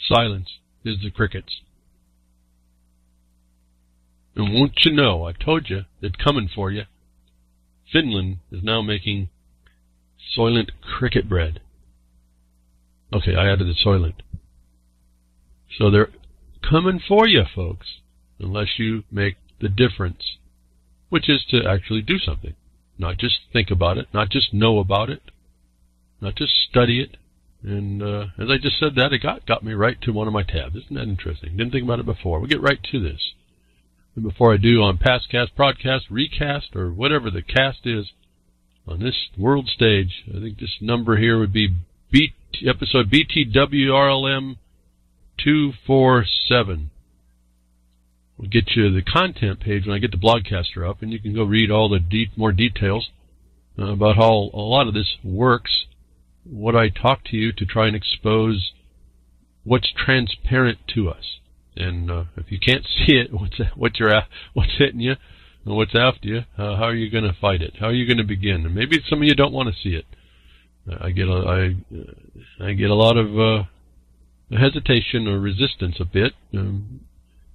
Silence is the crickets. And won't you know, I told you, they're coming for you. Finland is now making Soylent cricket bread. Okay, I added the Soylent. So they're coming for you, folks, unless you make the difference, which is to actually do something. Not just think about it, not just know about it, not just study it. And as I just said that, it got me right to one of my tabs. Isn't that interesting? Didn't think about it before. We'll get right to this. And before I do, on past cast, broadcast, recast, or whatever the cast is, on this world stage, I think this number here would be episode BTWRLM 247. We'll get you the content page when I get the blogcaster up, and you can go read all the more details about how a lot of this works, what I talk to you to try and expose what's transparent to us. And if you can't see it, what's hitting you and what's after you, how are you going to fight it? How are you going to begin? And maybe some of you don't want to see it. I get a lot of hesitation or resistance a bit, and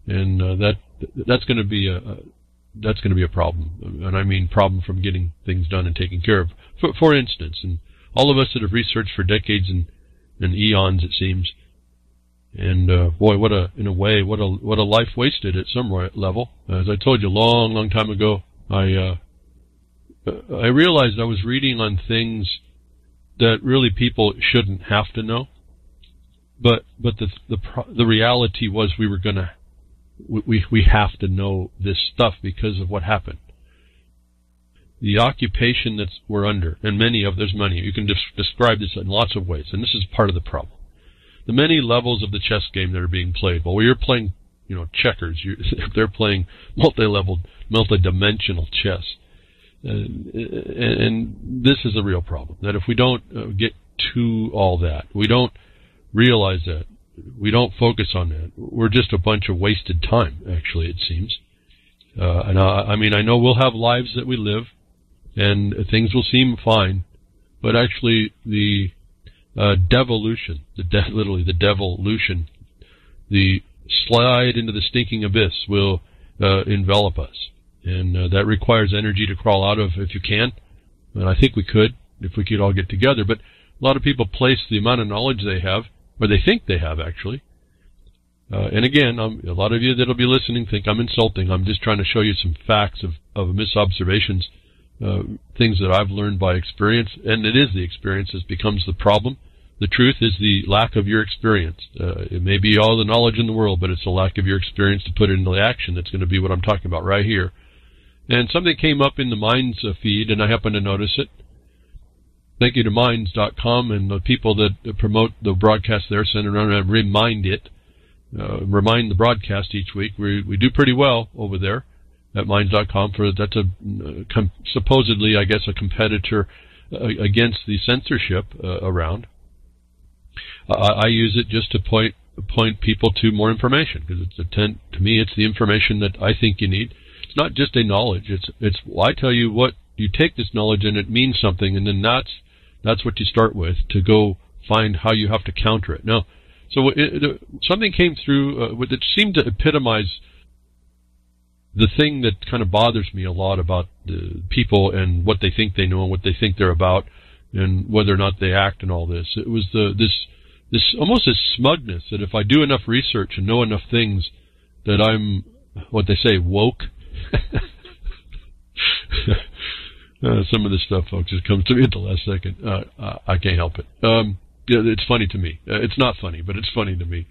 that's going to be a problem. And I mean problem from getting things done and taken care of. For instance, and all of us that have researched for decades and eons, it seems. And boy, what a life wasted at some level. As I told you long time ago, I realized I was reading on things that really people shouldn't have to know. But the reality was we have to know this stuff because of what happened. The occupation that we're under, and there's many. You can describe this in lots of ways, and this is part of the problem. The many levels of the chess game that are being played. While you're playing, checkers, they're playing multi-level, multi-dimensional chess. And this is a real problem. That if we don't get to all that, we don't realize that, we don't focus on that, we're just a bunch of wasted time, actually, it seems. And I know we'll have lives that we live, and things will seem fine, but actually the devolution, literally the devolution, the slide into the stinking abyss will envelop us. And that requires energy to crawl out of if you can. And I think we could, if we could all get together. But a lot of people place the amount of knowledge they have, or they think they have, actually. And again, a lot of you that will be listening think I'm insulting. I'm just trying to show you some facts of misobservations, things that I've learned by experience. And it is the experience that becomes the problem. The truth is the lack of your experience. It may be all the knowledge in the world, but it's the lack of your experience to put it into action that's going to be what I'm talking about right here. And something came up in the Minds feed, and I happened to notice it. Thank you to Minds.com and the people that promote the broadcast there, send around and remind the broadcast each week. We do pretty well over there at Minds.com. That's supposedly, I guess, a competitor against the censorship around. I use it just to point people to more information, because to me it's the information that I think you need. It's not just a knowledge. I tell you what, you take this knowledge and it means something, and then that's what you start with to go find how you have to counter it. Now, so something came through that seemed to epitomize the thing that kind of bothers me a lot about the people and what they think they know and what they think they're about, and whether or not they act and all this. It was this almost this smugness that if I do enough research and know enough things that I'm, what they say, woke. Some of this stuff, folks, just comes to me at the last second. I can't help it. It's funny to me. It's not funny, but it's funny to me.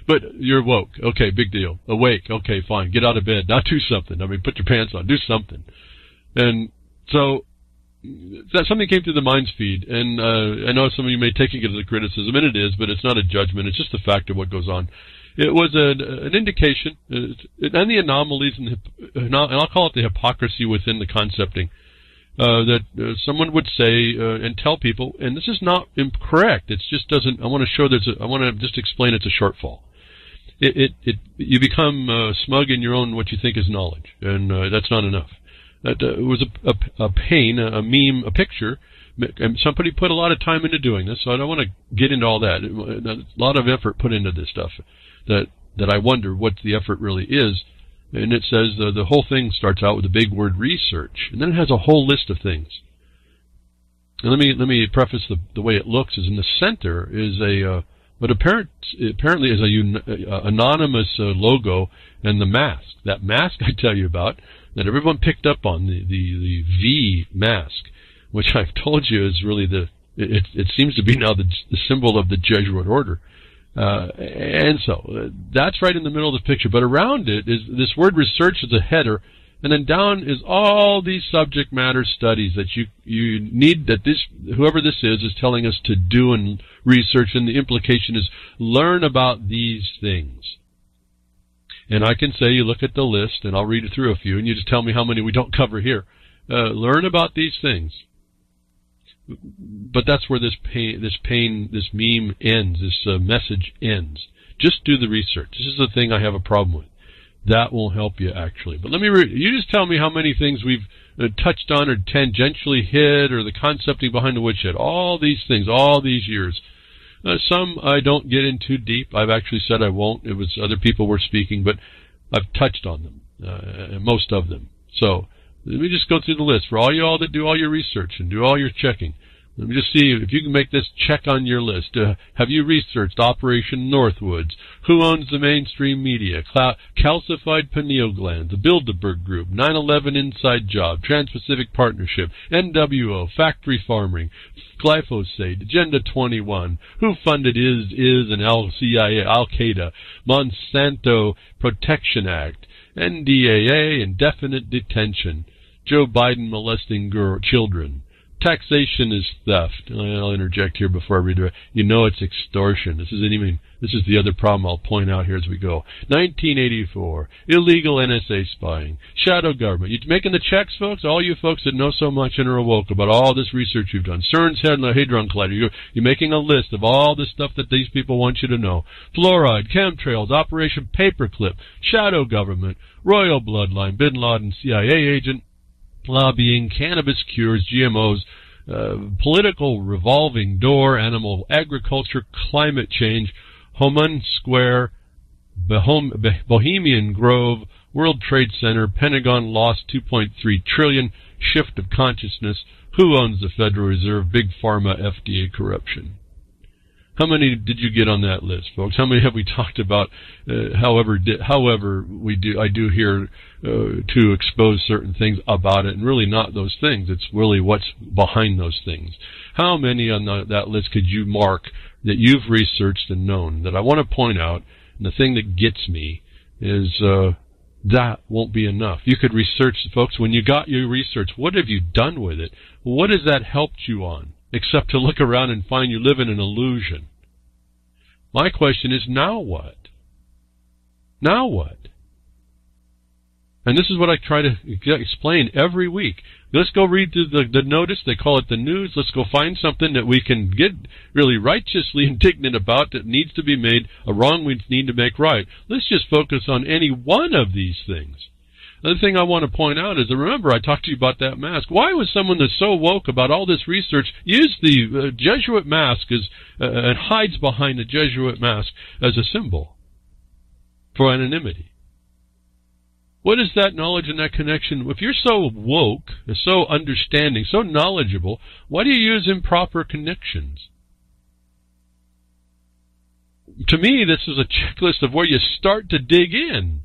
But you're woke. Okay, big deal. Awake. Okay, fine. Get out of bed. Now do something. Put your pants on. Do something. And so something came through the Minds feed, and I know some of you may take it as a criticism, and it is, but it's not a judgment. It's just a fact of what goes on. It was an indication, and the anomalies, and I'll call it the hypocrisy within the concepting, that someone would say and tell people, and this is not incorrect. It just doesn't. I want to just explain it's a shortfall. You become smug in your own what you think is knowledge, and that's not enough. It was a pain, a meme, a picture And somebody put a lot of time into doing this, so I don't want to get into all that. A lot of effort put into this stuff that I wonder what the effort really is. And it says the whole thing starts out with the big word research, and then it has a whole list of things. And let me preface the way it looks is in the center is what apparently is a anonymous logo and the mask. That mask I tell you about that everyone picked up on, the V mask, which I've told you is really it seems to be now the symbol of the Jesuit order. And so that's right in the middle of the picture, but around it is this word research is a header, and then down is all these subject matter studies that you need, that whoever this is telling us to do and research, and the implication is learn about these things. And I can say, you look at the list, and I'll read it through a few, and you just tell me how many we don't cover here. Learn about these things. But that's where this meme ends, this message ends. Just do the research. This is the thing I have a problem with. That won't help you, actually. But you just tell me how many things we've touched on or tangentially hit, or the concepting behind the woodshed. All these things, all these years. Some I don't get into deep. I've actually said I won't. It was other people were speaking, but I've touched on them, most of them. So let me just go through the list for all you all that do all your research and do all your checking. Let me just see if you can make this check on your list. Have you researched Operation Northwoods? Who owns the mainstream media? Calcified pineal gland, the Bilderberg Group, 9/11 Inside Job, Trans-Pacific Partnership, NWO, factory farming, glyphosate, Agenda 21, who funded is and CIA, Al-Qaeda, Monsanto Protection Act, NDAA, indefinite detention, Joe Biden molesting children. Taxation is theft. I'll interject here before I read it. You know it's extortion. This is the other problem I'll point out here as we go. 1984, illegal NSA spying, shadow government. You making the checks, folks? All you folks that know so much and are awoke about all this research you've done. CERN's Hadron Collider. You're making a list of all the stuff that these people want you to know. Fluoride, chemtrails, Operation Paperclip, shadow government, royal bloodline, Bin Laden, CIA agent, lobbying, cannabis cures, GMOs, political revolving door, animal agriculture, climate change, Homan Square, Bohemian Grove, World Trade Center, Pentagon lost $2.3 trillion, shift of consciousness, who owns the Federal Reserve, Big Pharma, FDA corruption. How many did you get on that list, folks? How many have we talked about? However, I do here to expose certain things about it, and really not those things. It's really what's behind those things. How many on that list could you mark that you've researched and known? That I want to point out, and the thing that gets me is that won't be enough. You could research, folks. When you got your research, what have you done with it? What has that helped you on? Except to look around and find you live in an illusion. My question is, now what? Now what? And this is what I try to explain every week. Let's go read the notice. They call it the news. Let's go find something that we can get really righteously indignant about that needs to be made, a wrong we need to make right. Let's just focus on any one of these things. Another thing I want to point out is, remember I talked to you about that mask. Why was someone that's so woke about all this research use the Jesuit mask and hides behind the Jesuit mask as a symbol for anonymity? What is that knowledge and that connection? If you're so woke, so understanding, so knowledgeable, why do you use improper connections? To me, this is a checklist of where you start to dig in.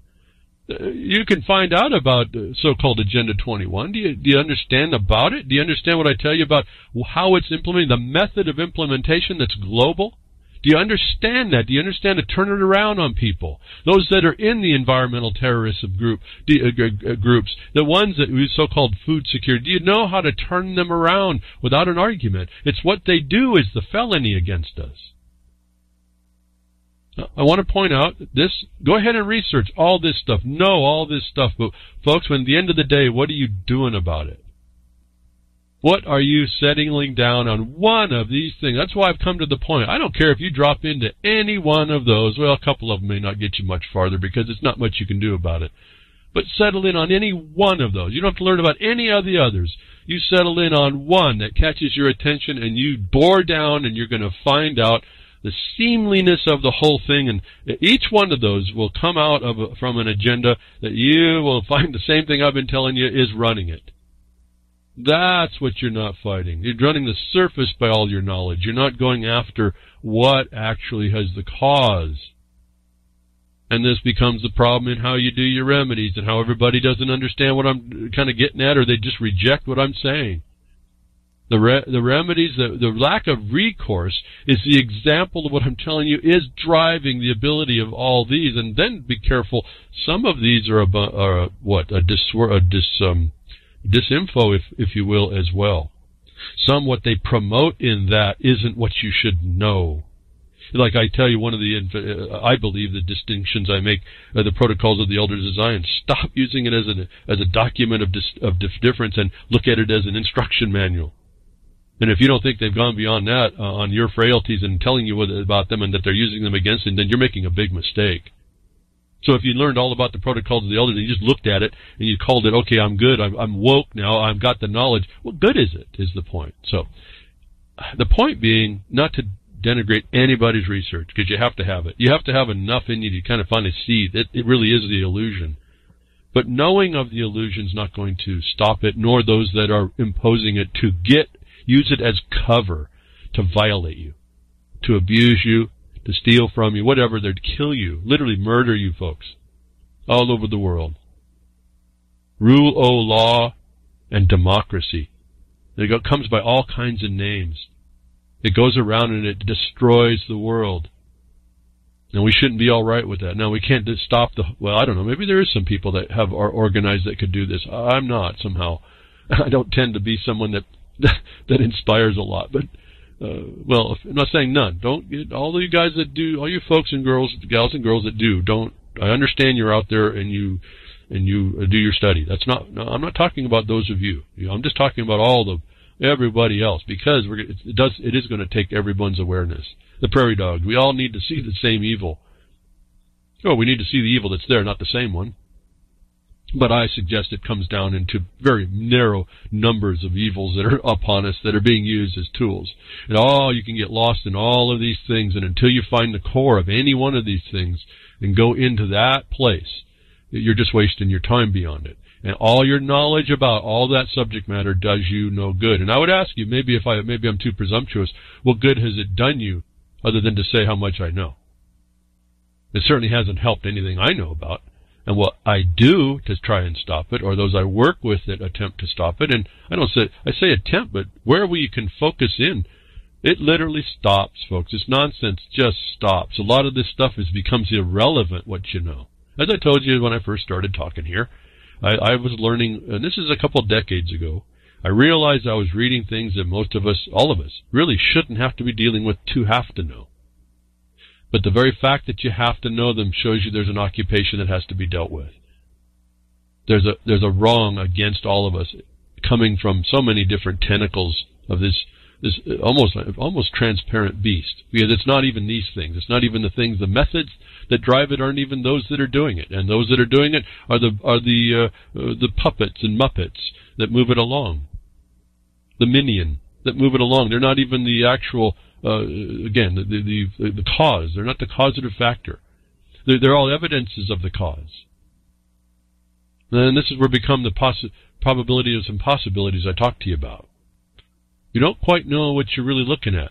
You can find out about so-called Agenda 21. Do you understand about it? Do you understand what I tell you about how it's implemented, the method of implementation that's global? Do you understand that? Do you understand to turn it around on people? Those that are in the environmental terrorist groups, the ones that use so-called food security, do you know how to turn them around without an argument? It's what they do is the felony against us. I want to point out this. Go ahead and research all this stuff. Know all this stuff. But, folks, when at the end of the day, what are you doing about it? What are you settling down on one of these things? That's why I've come to the point. I don't care if you drop into any one of those. Well, a couple of them may not get you much farther because it's not much you can do about it. But settle in on any one of those. You don't have to learn about any of the others. You settle in on one that catches your attention, and you bore down, and you're going to find out the seamliness of the whole thing. And each one of those will come out from an agenda that you will find the same thing I've been telling you is running it. That's what you're not fighting. You're running the surface by all your knowledge. You're not going after what actually has the cause. And this becomes the problem in how you do your remedies and how everybody doesn't understand what I'm kind of getting at, or they just reject what I'm saying. The remedies, the lack of recourse is the example of what I'm telling you is driving the ability of all these. And then be careful. Some of these are disinfo, if you will, as well. Some what they promote in that isn't what you should know. Like I tell you, one of the, I believe the distinctions I make are the protocols of the elders of Zion. Stop using it as a document of difference and look at it as an instruction manual. And if you don't think they've gone beyond that on your frailties and telling you about them and that they're using them against you, then you're making a big mistake. So if you learned all about the protocols of the elders and you just looked at it and you called it, okay, I'm good, I'm woke now, I've got the knowledge, well, good is it, is the point. So the point being not to denigrate anybody's research, because you have to have it. You have to have enough in you to kind of finally see that it really is the illusion. But knowing of the illusion is not going to stop it, nor those that are imposing it to use it as cover to violate you, to abuse you, to steal from you, whatever, to kill you, literally murder you folks all over the world. Rule o' law and democracy. It comes by all kinds of names. It goes around and it destroys the world. And we shouldn't be all right with that. Now, we can't just stop well, I don't know, maybe there is some people that are organized that could do this. I'm not, somehow. I don't tend to be someone that inspires a lot. But, well, I'm not saying none. Don't get all you guys that do, all you folks and gals and girls that do, I understand you're out there and you do your study. I'm not talking about those of you. I'm just talking about everybody else, because it is going to take everyone's awareness. The prairie dogs, we all need to see the same evil. Oh, we need to see the evil that's there, not the same one. But I suggest it comes down into very narrow numbers of evils that are upon us that are being used as tools. And you can get lost in all of these things, and until you find the core of any one of these things and go into that place, you're just wasting your time beyond it. And all your knowledge about all that subject matter does you no good. And I would ask you, maybe I'm too presumptuous, what good has it done you other than to say how much I know? It certainly hasn't helped anything I know about. And what I do to try and stop it, or those I work with that attempt to stop it, and I say attempt, but where we can focus in, it literally stops, folks. It's nonsense, just stops. A lot of this stuff becomes irrelevant, what you know. As I told you when I first started talking here, I was learning, and this is a couple decades ago, I realized I was reading things that all of us, really shouldn't have to be dealing with to have to know. But the very fact that you have to know them shows you there's an occupation that has to be dealt with. There's a wrong against all of us coming from so many different tentacles of this almost transparent beast. Because it's not even these things. It's not even the things, the methods that drive it aren't even those that are doing it. And those that are doing it are the puppets and muppets that move it along. The minion that move it along. They're not even the actual, the cause. They're not the causative factor. They're all evidences of the cause. And this is where become the probabilities and possibilities I talked to you about. You don't quite know what you're really looking at,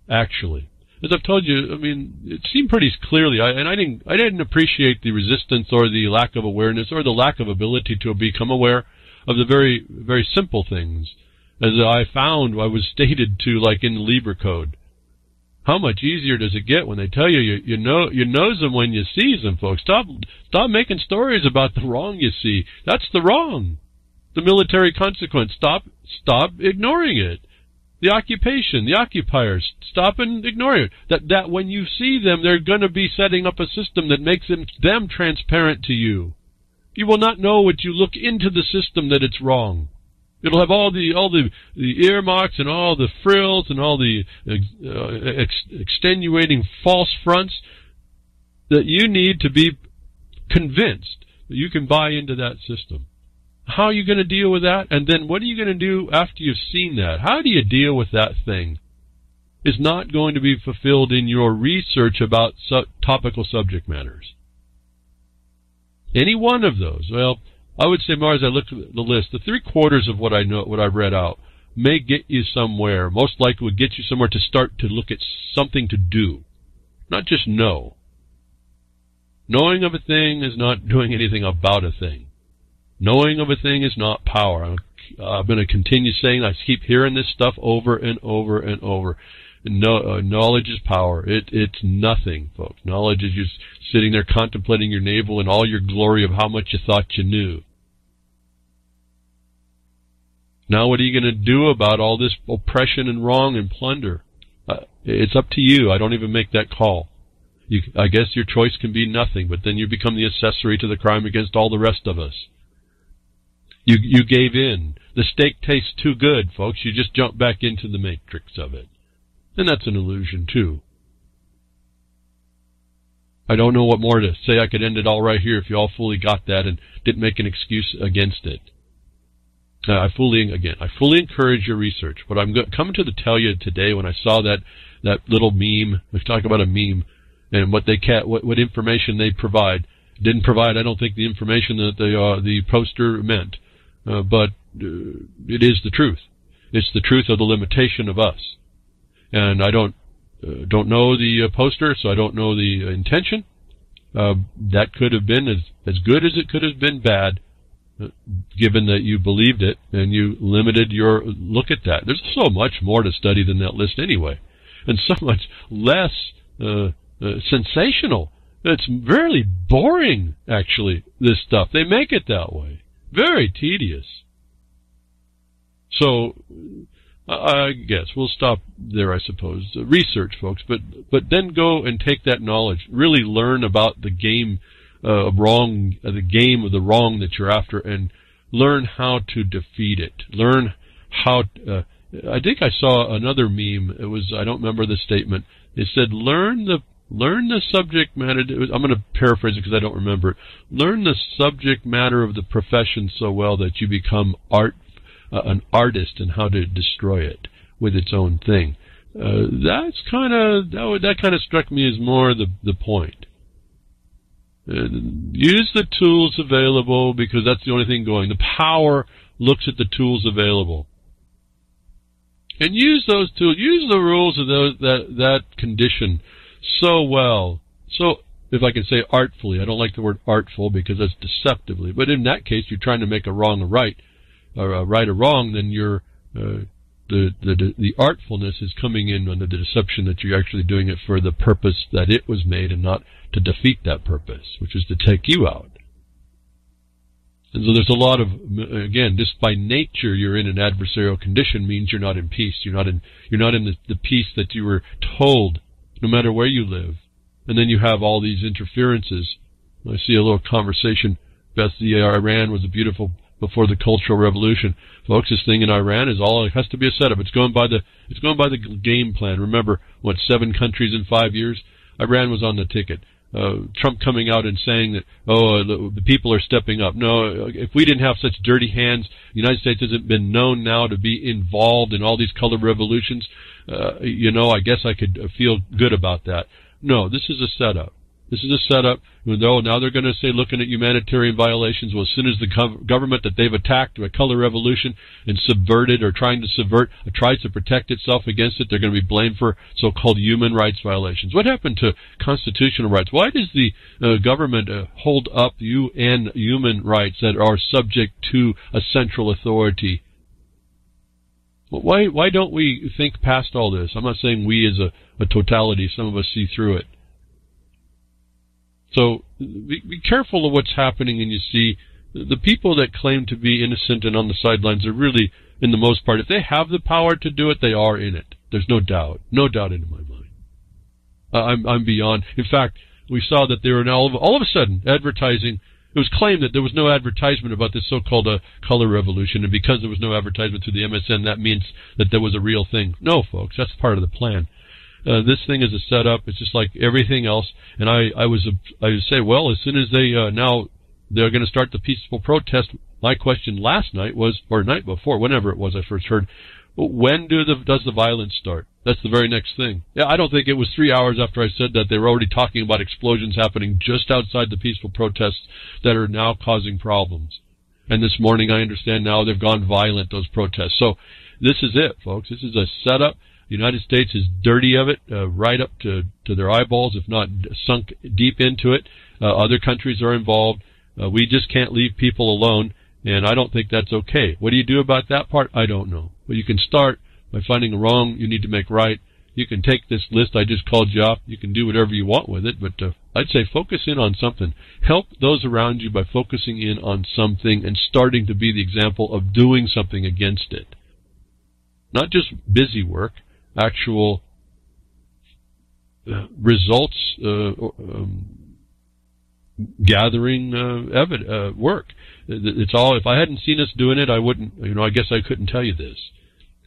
actually. As I've told you, I mean, it seemed pretty clearly, I didn't appreciate the resistance or the lack of awareness or the lack of ability to become aware of the very, very simple things, as I found I was stated to, like in the Libra code. How much easier does it get when they tell you knows them when you sees them, folks? Stop making stories about the wrong you see. That's the wrong. The military consequence. Stop ignoring it. The occupation, the occupiers, stop and ignore it. That when you see them, they're going to be setting up a system that makes them transparent to you. You will not know what you look into the system that it's wrong. It'll have all the earmarks and all the frills and all the extenuating false fronts that you need to be convinced. you can buy into that system. How are you going to deal with that? And then what are you going to do after you've seen that? How do you deal with that thing? Is not going to be fulfilled in your research about topical subject matters. Any one of those. Well, I would say more as I look at the list, the 3/4 of what I know, what I've read out, may get you somewhere. Most likely would get you somewhere to start to look at something to do, not just know. Knowing of a thing is not doing anything about a thing. Knowing of a thing is not power. I'm going to continue saying that. I keep hearing this stuff over and over and over. Knowledge is power. It's nothing, folks. Knowledge is just sitting there contemplating your navel in all your glory of how much you thought you knew. Now what are you going to do about all this oppression and wrong and plunder? It's up to you. I don't even make that call. I guess your choice can be nothing, but then you become the accessory to the crime against all the rest of us. You gave in. The steak tastes too good, folks. You just jump back into the matrix of it. And that's an illusion, too. I don't know what more to say. I could end it all right here if you all fully got that and didn't make an excuse against it. I fully encourage your research. What I'm coming to tell you today, when I saw that little meme, let's talk about a meme, and what information they provide. Didn't provide, I don't think, the information that the poster meant, but it is the truth. It's the truth of the limitation of us. And I don't know the poster, so I don't know the intention. That could have been as good as it could have been bad, given that you believed it and you limited your look at that. There's so much more to study than that list anyway, and so much less sensational. It's very boring, actually, this stuff. They make it that way. Very tedious. So I guess we'll stop there, I suppose. Research, folks, but then go and take that knowledge. Really learn about the game of wrong, the game of the wrong that you're after, and learn how to defeat it. Learn how. I think I saw another meme. It was, I don't remember the statement. It said, "Learn the subject matter." I'm going to paraphrase it because I don't remember it. Learn the subject matter of the profession so well that you become an artist in how to destroy it with its own thing. That kind of struck me as more the point. Use the tools available because that's the only thing going. The power looks at the tools available. And use those tools. Use the rules of that condition so well. So, if I can say artfully, I don't like the word artful because that's deceptively. But in that case, you're trying to make a wrong a right, or a right a wrong. Then you're the artfulness is coming in under the deception that you're actually doing it for the purpose that it was made, and not to defeat that purpose, which is to take you out. And so there's a lot of, again, just by nature, you're in an adversarial condition means you're not in peace. You're not in the peace that you were told, no matter where you live. And then you have all these interferences. I see a little conversation. Beth, the Iran was a beautiful before the Cultural Revolution. Folks, this thing in Iran is all, it has to be a setup. It's going by the game plan. Remember, 7 countries in 5 years? Iran was on the ticket. Trump coming out and saying that, the people are stepping up. No, if we didn't have such dirty hands, the United States hasn't been known now to be involved in all these color revolutions. I guess I could feel good about that. No, this is a setup. This is a setup. Now they're going to say, looking at humanitarian violations, well, as soon as the government that they've attacked, a color revolution, and subverted or trying to subvert, tries to protect itself against it, they're going to be blamed for so-called human rights violations. What happened to constitutional rights? Why does the government hold up UN human rights that are subject to a central authority? Why don't we think past all this? I'm not saying we as a totality. Some of us see through it. So be careful of what's happening, and you see the people that claim to be innocent and on the sidelines are really, in the most part, if they have the power to do it, they are in it. There's no doubt in my mind. I'm beyond. In fact, we saw that they were now all of a sudden advertising. It was claimed that there was no advertisement about this so-called color revolution, and because there was no advertisement through the MSN, that means that there was a real thing. No, folks, that's part of the plan. This thing is a setup. It's just like everything else. And I would say, well, as soon as they now they're going to start the peaceful protest. My question last night was, or night before, whenever it was I first heard, when does the violence start? That's the very next thing. Yeah, I don't think it was 3 hours after I said that they were already talking about explosions happening just outside the peaceful protests that are now causing problems. And this morning, I understand now they've gone violent, those protests. So this is it, folks. This is a setup. The United States is dirty of it, right up to their eyeballs, if not sunk deep into it. Other countries are involved. We just can't leave people alone, and I don't think that's okay. What do you do about that part? I don't know. But you can start by finding a wrong you need to make right. You can take this list I just called you off. You can do whatever you want with it, but I'd say focus in on something. Help those around you by focusing in on something and starting to be the example of doing something against it. Not just busy work, actual results gathering work. It's all. If I hadn't seen us doing it, I wouldn't. I guess I couldn't tell you this.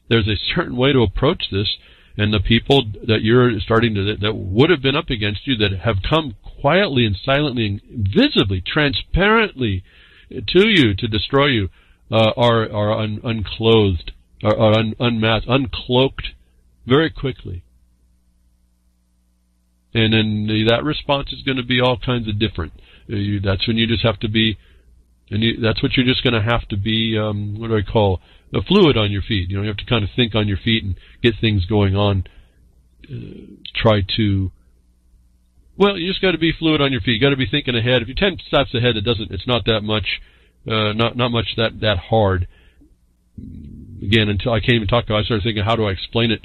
There's a certain way to approach this, and the people that you're starting to that would have been up against you, that have come quietly and silently and visibly, transparently to you to destroy you, are unclothed, are unmasked, uncloaked very quickly. And then that response is going to be all kinds of different. That's when you just have to be, that's what you're just going to have to be, what do I call, fluid on your feet. You have to kind of think on your feet and get things going on. Try to, you just got to be fluid on your feet. You got to be thinking ahead. If you're 10 steps ahead, it's not that much, not much that hard. Again, until I can't even talk about it, I started thinking, how do I explain it?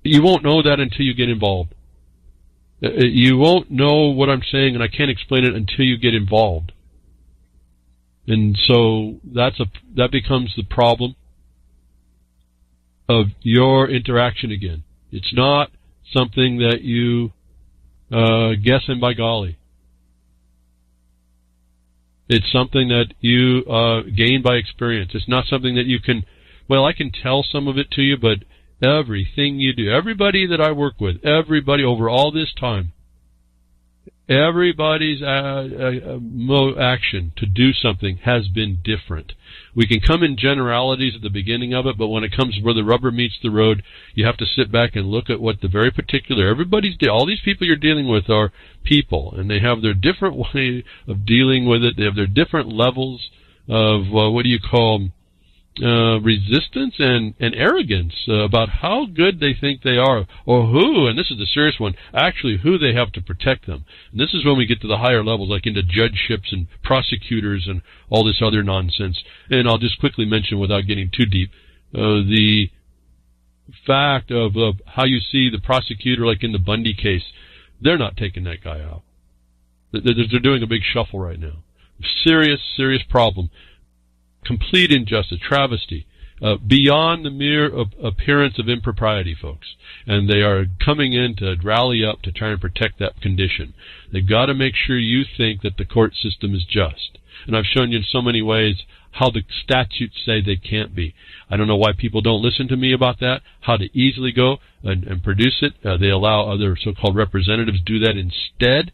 You won't know that until you get involved. You won't know what I'm saying, and I can't explain it until you get involved. And so that becomes the problem of your interaction again. It's not something that you guess and by golly. It's something that you gain by experience. It's not something that you can, I can tell some of it to you, but everything you do, everybody that I work with, everybody over all this time, everybody's action to do something has been different. We can come in generalities at the beginning of it, but when it comes where the rubber meets the road, you have to sit back and look at what the very particular, all these people you're dealing with are people, and they have their different way of dealing with it. They have their different levels of, resistance and arrogance about how good they think they are, or who, and this is the serious one, actually who they have to protect them. And this is when we get to the higher levels, like into judgeships and prosecutors and all this other nonsense. And I'll just quickly mention, without getting too deep, the fact of how you see the prosecutor, like in the Bundy case, they're not taking that guy out. They're doing a big shuffle right now. Serious problem. Complete injustice, travesty, beyond the mere appearance of impropriety, folks. And they are coming in to rally up to try and protect that condition. They've got to make sure you think that the court system is just. And I've shown you in so many ways how the statutes say they can't be. I don't know why people don't listen to me about that, how to easily go and produce it. They allow other so-called representatives do that instead.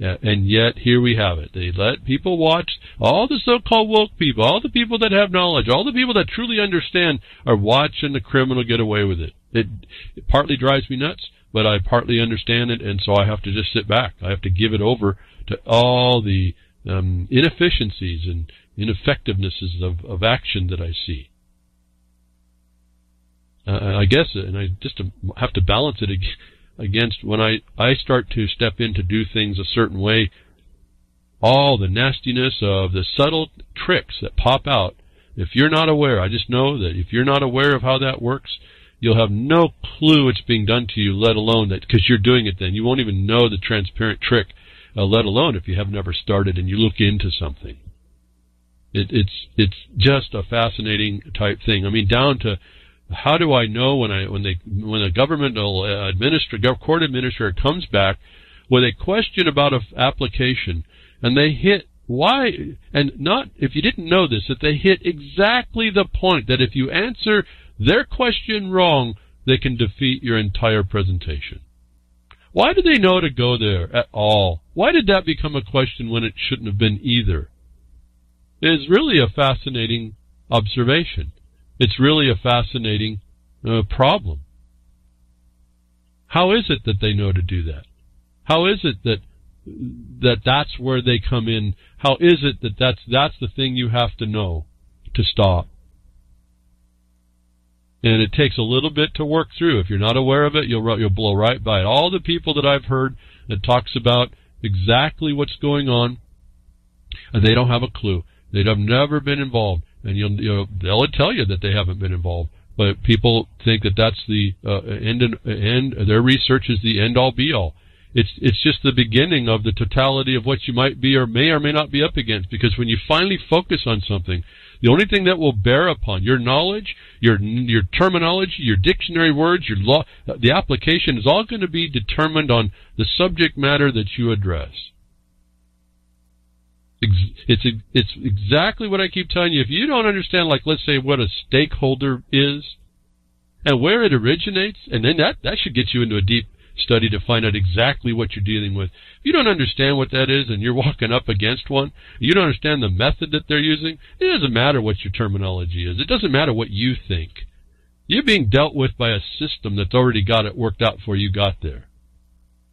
And yet, here we have it. They let people watch, all the so-called woke people, all the people that have knowledge, all the people that truly understand are watching the criminal get away with it. It partly drives me nuts, but I partly understand it, and so I have to just sit back. I have to give it over to all the inefficiencies and ineffectivenesses of action that I see. I guess, and I just have to balance it against when I start to step in to do things a certain way, all the nastiness of the subtle tricks that pop out. If you're not aware, I just know that if you're not aware of how that works, you'll have no clue it's being done to you, let alone that, because you're doing it then. You won't even know the transparent trick, let alone if you have never started and you look into something. It's just a fascinating type thing. I mean, down to, how do I know when a governmental court administrator comes back with a question about an application, and they hit why, and not, if you didn't know this, that they hit exactly the point that if you answer their question wrong, they can defeat your entire presentation. Why do they know to go there at all? Why did that become a question when it shouldn't have been either? It is really a fascinating observation. It's really a fascinating problem. How is it that they know to do that? How is it that that's where they come in? How is it that that's the thing you have to know to stop? And it takes a little bit to work through. If you're not aware of it, you'll blow right by it. All the people that I've heard that talks about exactly what's going on, they don't have a clue. They have never been involved, and they'll tell you that they haven't been involved. But people think that that's the end. Their research is the end all be all. It's just the beginning of the totality of what you might be or may not be up against. Because when you finally focus on something, the only thing that will bear upon your knowledge, your terminology, your dictionary words, your law, the application is all going to be determined on the subject matter that you address. It's exactly what I keep telling you. If you don't understand, like, let's say what a stakeholder is and where it originates, and then that should get you into a deep study to find out exactly what you're dealing with. If you don't understand what that is and you're walking up against one, you don't understand the method that they're using, it doesn't matter what your terminology is. It doesn't matter what you think. You're being dealt with by a system that's already got it worked out before you got there.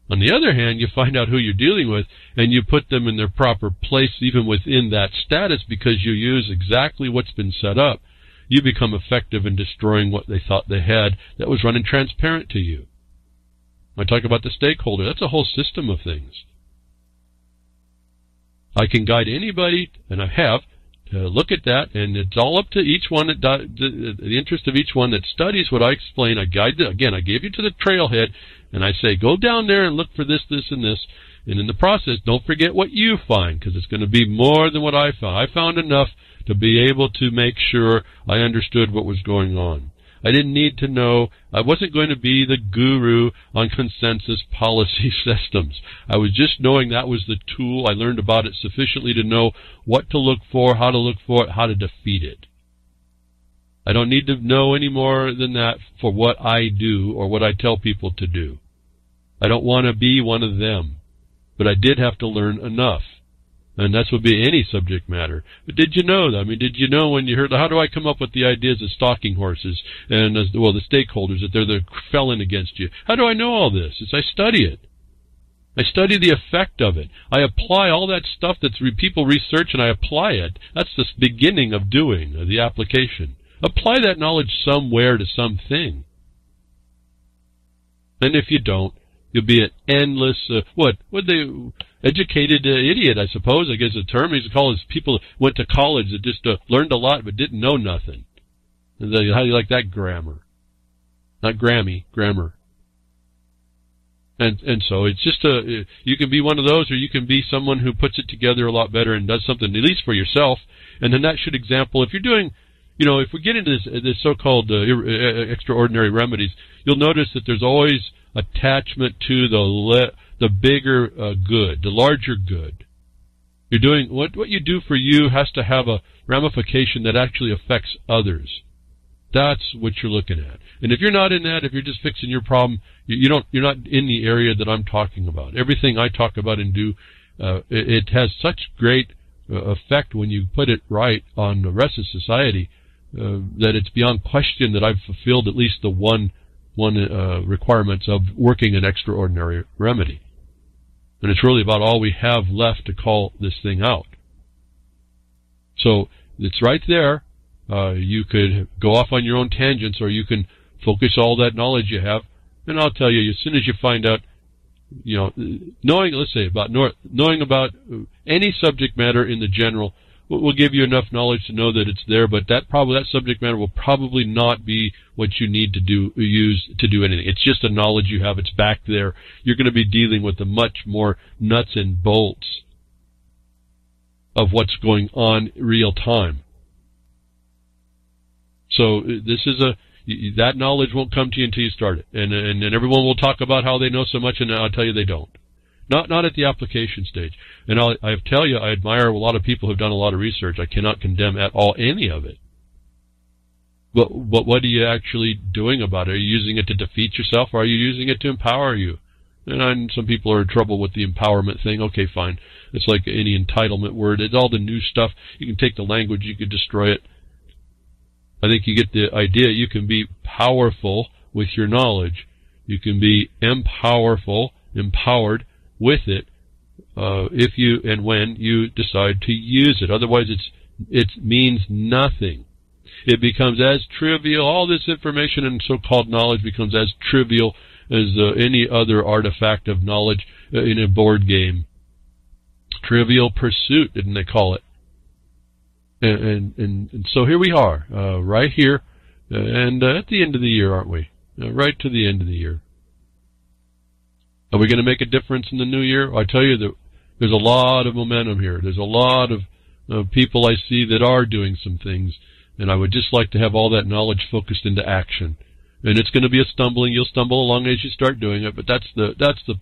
On the other hand, you find out who you're dealing with and you put them in their proper place even within that status because you use exactly what's been set up. You become effective in destroying what they thought they had that was running transparent to you. I talk about the stakeholder. That's a whole system of things. I can guide anybody, and I have, to look at that, and it's all up to each one, the interest of each one that studies what I explain. I guide them. Again, I gave you to the trailhead, and I say, go down there and look for this, this, and this. And in the process, don't forget what you find, because it's going to be more than what I found. I found enough to be able to make sure I understood what was going on. I didn't need to know. I wasn't going to be the guru on consensus policy systems. I was just knowing that was the tool. I learned about it sufficiently to know what to look for, how to look for it, how to defeat it. I don't need to know any more than that for what I do or what I tell people to do. I don't want to be one of them. But I did have to learn enough. And that's would be any subject matter. But did you know that? I mean, did you know when you heard, how do I come up with the ideas of stalking horses and, the stakeholders, that they're the felon against you? How do I know all this? It's I study it. I study the effect of it. I apply all that stuff that people research, and I apply it. That's the beginning of doing, the application. Apply that knowledge somewhere to something. And if you don't, you'll be an endless, educated idiot, I suppose, I guess the term. He's called people went to college that just learned a lot but didn't know nothing. And how do you like that grammar? Not Grammy, grammar. And so it's just you can be one of those, or you can be someone who puts it together a lot better and does something at least for yourself. And then that should example, if you're doing, if we get into this so-called extraordinary remedies, you'll notice that there's always attachment to the bigger good, the larger good. You're doing what you do for you has to have a ramification that actually affects others. That's what you're looking at. And if you're not in that, if you're just fixing your problem, you're not in the area that I'm talking about. Everything I talk about and do, it has such great effect when you put it right on the rest of society that it's beyond question that I've fulfilled at least the one requirements of working an extraordinary remedy. And it's really about all we have left to call this thing out. So it's right there. You could go off on your own tangents, or you can focus all that knowledge you have. And I'll tell you, as soon as you find out, knowing about any subject matter in the general will give you enough knowledge to know that it's there, but that subject matter will probably not be what you need to use to do anything. It's just a knowledge you have. It's back there. You're going to be dealing with the much more nuts and bolts of what's going on real time. So this is that knowledge won't come to you until you start it. And everyone will talk about how they know so much, and I'll tell you they don't. Not at the application stage. And I tell you, I admire a lot of people who have done a lot of research. I cannot condemn at all any of it. But what are you actually doing about it? Are you using it to defeat yourself, or are you using it to empower you? And some people are in trouble with the empowerment thing. Okay, fine. It's like any entitlement word. It's all the new stuff. You can take the language, you can destroy it. I think you get the idea. You can be powerful with your knowledge. You can be empowered with it if you and when you decide to use it. Otherwise, it means nothing. It becomes as trivial. All this information and so-called knowledge becomes as trivial as any other artifact of knowledge in a board game. Trivial pursuit, didn't they call it? And so here we are, right here, and at the end of the year, aren't we? Right to the end of the year. Are we going to make a difference in the new year? I tell you that there's a lot of momentum here. There's a lot of people I see that are doing some things, and I would just like to have all that knowledge focused into action. And it's going to be a stumbling. You'll stumble along as you start doing it, but that's the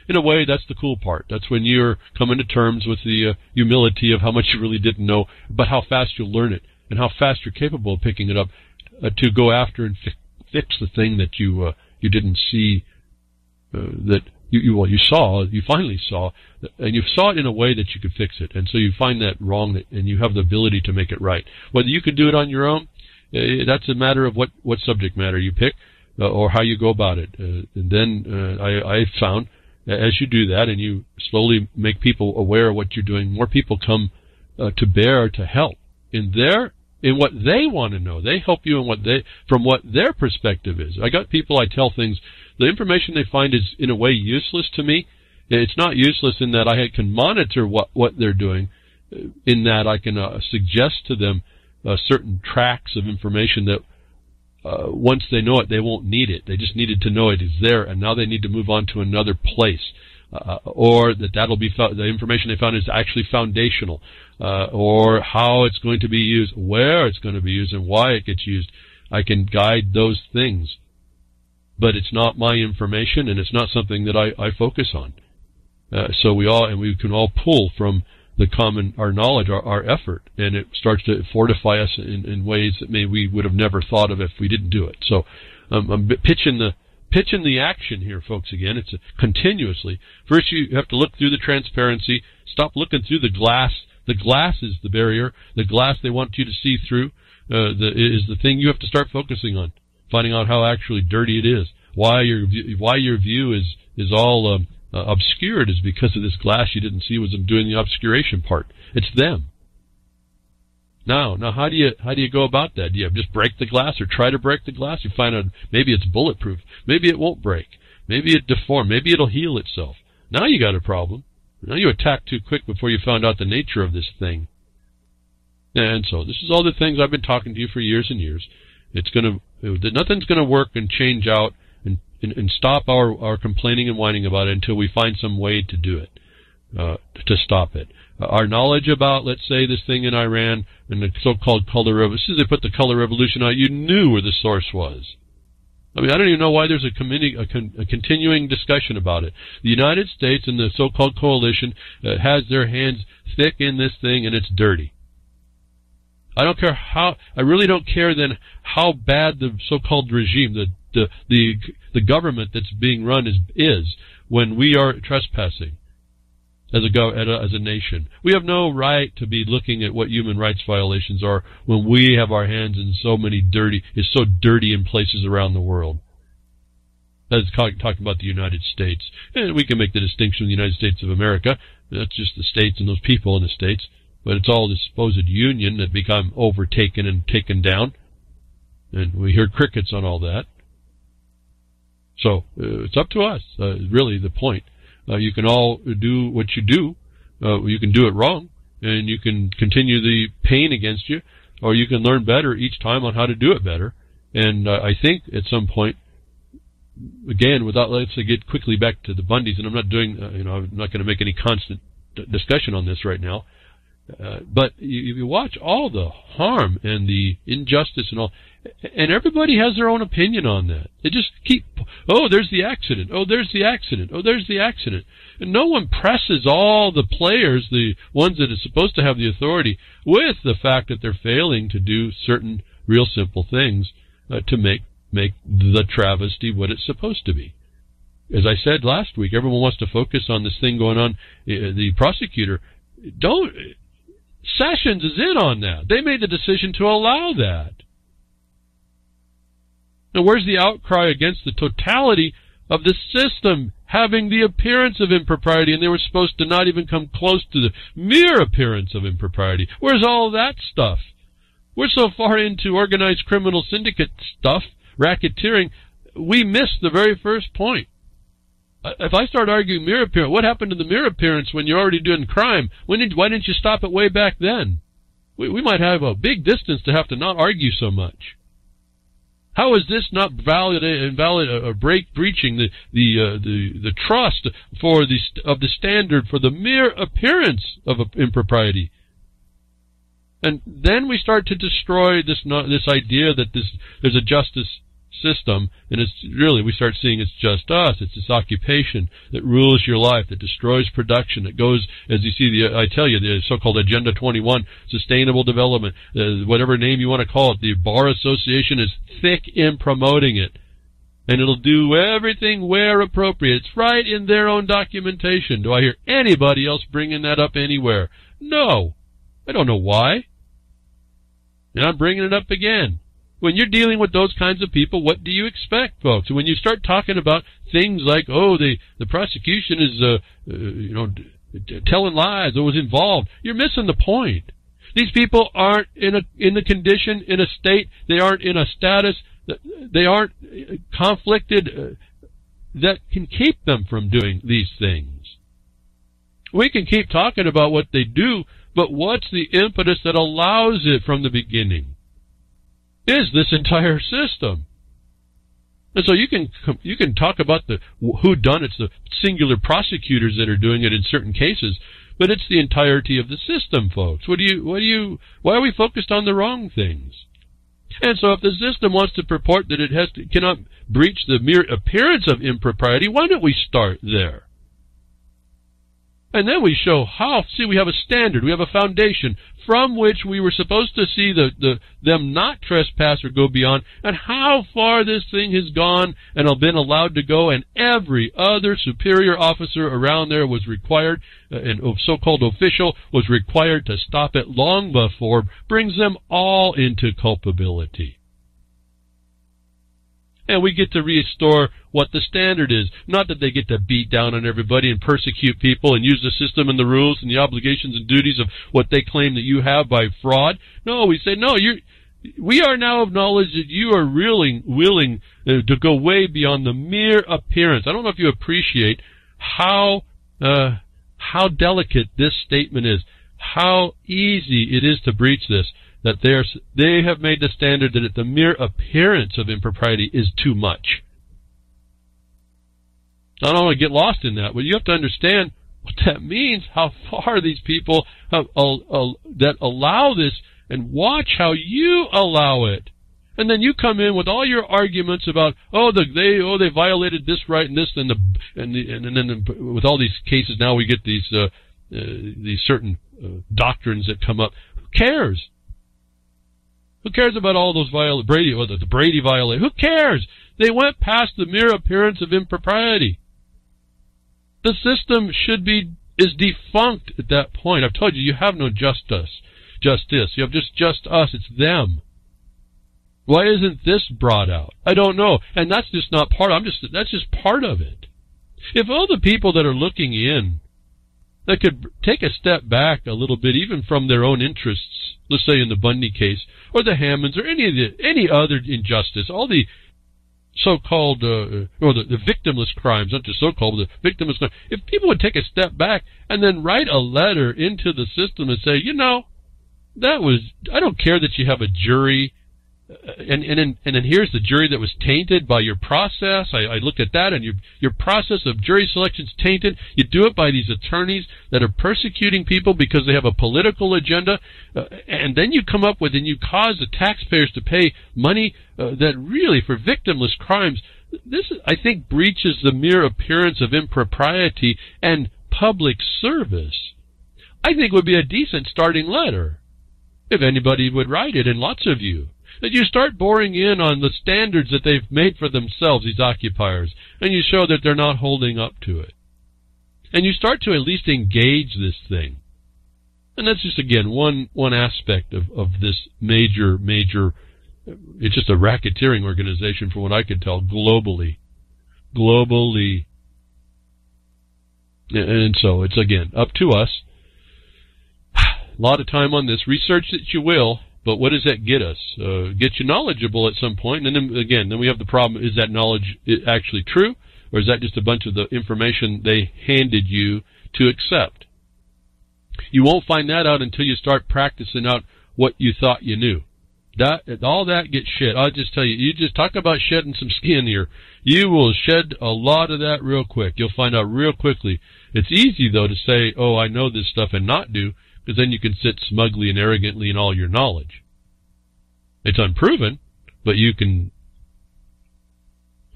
in a way, that's the cool part. That's when you're coming to terms with the humility of how much you really didn't know, but how fast you'll learn it, and how fast you're capable of picking it up to go after and fix the thing that you didn't see, that you finally saw, and you saw it in a way that you could fix it, and so you find that wrong, and you have the ability to make it right. Whether you can do it on your own, that's a matter of what subject matter you pick, or how you go about it. And then I found, as you do that and you slowly make people aware of what you're doing, more people come to bear to help in what they want to know. They help you from what their perspective is. I got people I tell things. The information they find is in a way useless to me. It's not useless in that I can monitor what they're doing, in that I can suggest to them certain tracks of information that once they know it, they won't need it. They just needed to know it is there, and now they need to move on to another place, or that'll be the information they found is actually foundational, or how it's going to be used, where it's going to be used, and why it gets used. I can guide those things, but it's not my information, and it's not something that I focus on. So we can all pull from our knowledge, our effort, and it starts to fortify us in ways that maybe we would have never thought of if we didn't do it. So I'm pitching the action here, folks. Again, it's continuously. First, you have to look through the transparency. Stop looking through the glass. The glass is the barrier. The glass they want you to see through is the thing you have to start focusing on. Finding out how actually dirty it is. Why your view is all obscured is because of this glass you didn't see was doing the obscuration part. It's them. Now how do you go about that? Do you just break the glass or try to break the glass? You find out maybe it's bulletproof. Maybe it won't break. Maybe it deform. Maybe it'll heal itself. Now you got a problem. Now you attack too quick before you found out the nature of this thing. And so this is all the things I've been talking to you for years and years. Nothing's gonna work and change out and stop our complaining and whining about it until we find some way to do it, to stop it. Our knowledge about, let's say, this thing in Iran and the so-called color revolution, as soon as they put the color revolution out, you knew where the source was. I mean, I don't even know why there's a continuing discussion about it. The United States and the so-called coalition has their hands thick in this thing, and it's dirty. I really don't care then how bad the so-called regime, the government that's being run is when we are trespassing as a nation. We have no right to be looking at what human rights violations are when we have our hands in so dirty in places around the world. That's talking about the United States. And we can make the distinction of the United States of America. That's just the states and those people in the states. But it's all this supposed union that become overtaken and taken down. And we hear crickets on all that. So it's up to us, really, the point. You can all do what you do. You can do it wrong, and you can continue the pain against you, or you can learn better each time on how to do it better. And I think at some point, again, let's get quickly back to the Bundys, and I'm not doing, I'm not going to make any constant discussion on this right now. But you watch all the harm and the injustice and all, and everybody has their own opinion on that. They just keep, there's the accident. There's the accident. There's the accident. And no one presses all the players, the ones that are supposed to have the authority, with the fact that they're failing to do certain real simple things to make the travesty what it's supposed to be. as I said last week, everyone wants to focus on this thing going on. The prosecutor, Sessions is in on that. They made the decision to allow that. Now, where's the outcry against the totality of the system having the appearance of impropriety, and they were supposed to not even come close to the mere appearance of impropriety? Where's all that stuff? We're so far into organized criminal syndicate stuff, racketeering, we missed the very first point. If I start arguing mere appearance, what happened to the mere appearance when you're already doing crime? Why didn't you stop it way back then? We might have a big distance to have to not argue so much. How is this not breaching the trust of the standard for the mere appearance of impropriety? And then we start to destroy this idea that there's a justice system, and it's really, we start seeing it's just us. It's this occupation that rules your life, that destroys production. It goes, as you see, the so-called Agenda 21, sustainable development, whatever name you want to call it. The Bar Association is thick in promoting it, and it'll do everything where appropriate. It's right in their own documentation. Do I hear anybody else bringing that up anywhere? No. I don't know why. And I'm bringing it up again. When you're dealing with those kinds of people, what do you expect, folks? When you start talking about things like, the prosecution is, telling lies or was involved, you're missing the point. These people aren't in a condition, in a state, they aren't in a status, they aren't conflicted that can keep them from doing these things. We can keep talking about what they do, but what's the impetus that allows it from the beginning? Is this entire system. And so you can talk about the whodunits, the singular prosecutors that are doing it in certain cases, but it's the entirety of the system, folks. Why are we focused on the wrong things? And so if the system wants to purport that it cannot breach the mere appearance of impropriety, why don't we start there? And then we show how, we have a standard, we have a foundation from which we were supposed to see them not trespass or go beyond, and how far this thing has gone and have been allowed to go, and every other superior officer around there was required, and so-called official was required to stop it long before, brings them all into culpability. And we get to restore what the standard is. Not that they get to beat down on everybody and persecute people and use the system and the rules and the obligations and duties of what they claim that you have by fraud. No, we say, no, we are now of knowledge that you are really willing to go way beyond the mere appearance. I don't know if you appreciate how delicate this statement is, how easy it is to breach this. That they have made the standard that the mere appearance of impropriety is too much. I don't want to get lost in that, but you have to understand what that means, how far these people that allow this, and watch how you allow it. And then you come in with all your arguments about, they violated this right and this, and then with all these cases now we get these certain doctrines that come up. Who cares? Who cares about all those the Brady violation? Who cares? They went past the mere appearance of impropriety. The system is defunct at that point. I've told you, you have no justice. You have just us. It's them. Why isn't this brought out? I don't know. And that's just not part of it. That's just part of it. If all the people that are looking in that could take a step back a little bit, even from their own interests, let's say in the Bundy case, or the Hammonds, or any other injustice, all the so-called, the victimless crimes, not just so-called, but the victimless crimes, if people would take a step back and then write a letter into the system and say, I don't care that you have a jury, and then here's the jury that was tainted by your process. I look at that, and your process of jury selection is tainted. You do it by these attorneys that are persecuting people because they have a political agenda, and then you come up with, and you cause the taxpayers to pay money that really, for victimless crimes, this, I think, breaches the mere appearance of impropriety and public service. I think would be a decent starting letter, if anybody would write it, and lots of you. That you start boring in on the standards that they've made for themselves, these occupiers, and you show that they're not holding up to it. And you start to at least engage this thing. And that's just, again, one aspect of this major, it's just a racketeering organization from what I could tell, globally. And so it's, again, up to us. A lot of time on this. Research that you will, but what does that get us? Get you knowledgeable at some point, and then we have the problem, is that knowledge actually true, or is that just a bunch of the information they handed you to accept? You won't find that out until you start practicing out what you thought you knew. All that gets shed. I'll just tell you, you just talk about shedding some skin here. You will shed a lot of that real quick. You'll find out real quickly. It's easy, though, to say, oh, I know this stuff and not do, because then you can sit smugly and arrogantly in all your knowledge. It's unproven, but you can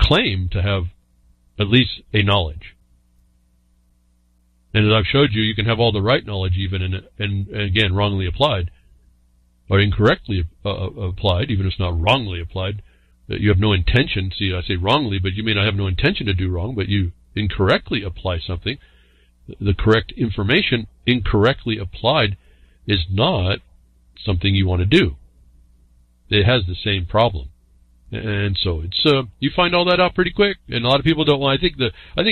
claim to have at least a knowledge. And as I've showed you, you can have all the right knowledge even, and again, wrongly applied, or incorrectly applied, even if it's not wrongly applied. You have no intention. See, I say wrongly, but you may not have no intention to do wrong, but you incorrectly apply something. The correct information, incorrectly applied, is not something you want to do. It has the same problem. And so it's you find all that out pretty quick, and a lot of people don't. Well, I think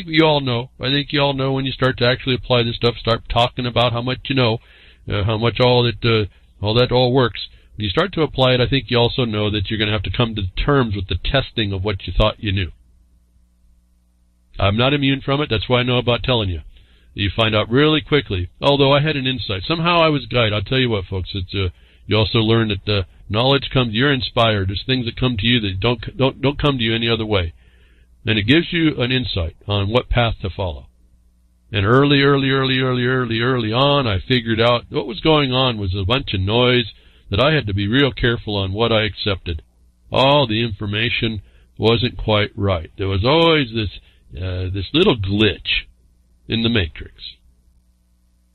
you all know. I think you all know when you start to actually apply this stuff. Start talking about how much you know, how much all that works. When you start to apply it, I think you also know that you're going to have to come to terms with the testing of what you thought you knew. I'm not immune from it. That's why I know about telling you. You find out really quickly. Although I had an insight, somehow I was guided. I'll tell you what, folks. It's you also learn that knowledge comes. You're inspired. There's things that come to you that don't come to you any other way, and it gives you an insight on what path to follow. And early on, I figured out what was going on was a bunch of noise that I had to be real careful on what I accepted. All the information wasn't quite right. There was always this little glitch in the matrix.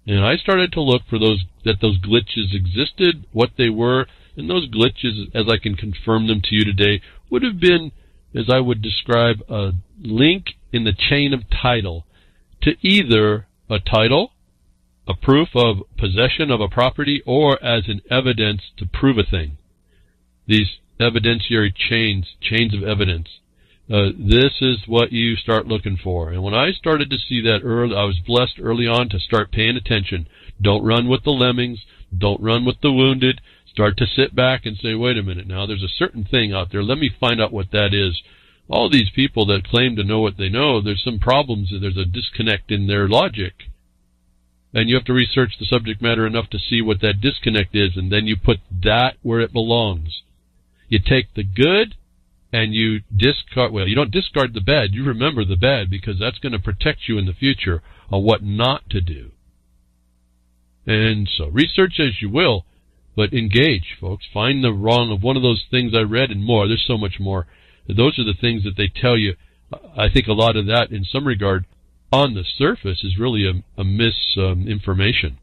And I started to look for those glitches existed, what they were, and those glitches, as I can confirm them to you today, would have been, as I would describe, a link in the chain of title to either a title, a proof of possession of a property, or as an evidence to prove a thing. These evidentiary chains of evidence. This is what you start looking for. And when I started to see that early, I was blessed early on to start paying attention. Don't run with the lemmings. Don't run with the wounded. Start to sit back and say, wait a minute now, there's a certain thing out there. Let me find out what that is. All these people that claim to know what they know, there's some problems. There's a disconnect in their logic. And you have to research the subject matter enough to see what that disconnect is, and then you put that where it belongs. You take the good and you discard, well, you don't discard the bad. You remember the bad, because that's going to protect you in the future on what not to do. And so research as you will, but engage, folks. Find the wrong of one of those things I read and more. There's so much more. Those are the things that they tell you. I think a lot of that, in some regard, on the surface, is really a misinformation.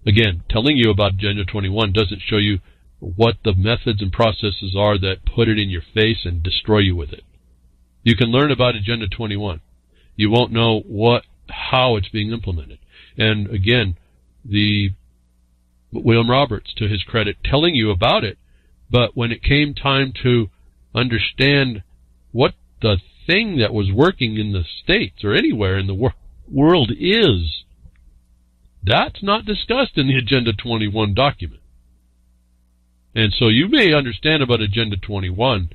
Again, telling you about Agenda 21 doesn't show you what the methods and processes are that put it in your face and destroy you with it. You can learn about Agenda 21. You won't know how it's being implemented. And again, William Roberts, to his credit, telling you about it, but when it came time to understand what the thing that was working in the States or anywhere in the world is, that's not discussed in the Agenda 21 document. And so you may understand about Agenda 21.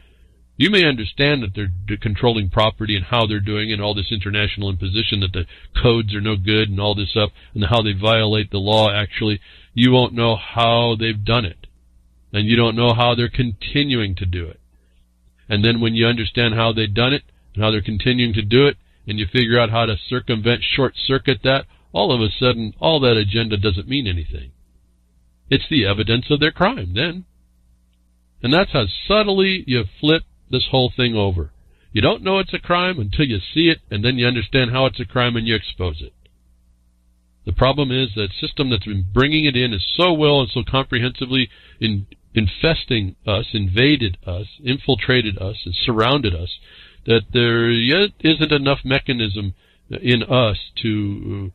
You may understand that they're controlling property and how they're doing it, and all this international imposition, that the codes are no good and all this stuff, and how they violate the law actually. You won't know how they've done it. And you don't know how they're continuing to do it. And then when you understand how they've done it and how they're continuing to do it, and you figure out how to short-circuit that, all of a sudden, all that agenda doesn't mean anything. It's the evidence of their crime then. And that's how subtly you flip this whole thing over. You don't know it's a crime until you see it, and then you understand how it's a crime and you expose it. The problem is that system that's been bringing it in is so well and so comprehensively infesting us, invaded us, infiltrated us, and surrounded us, that there yet isn't enough mechanism in us to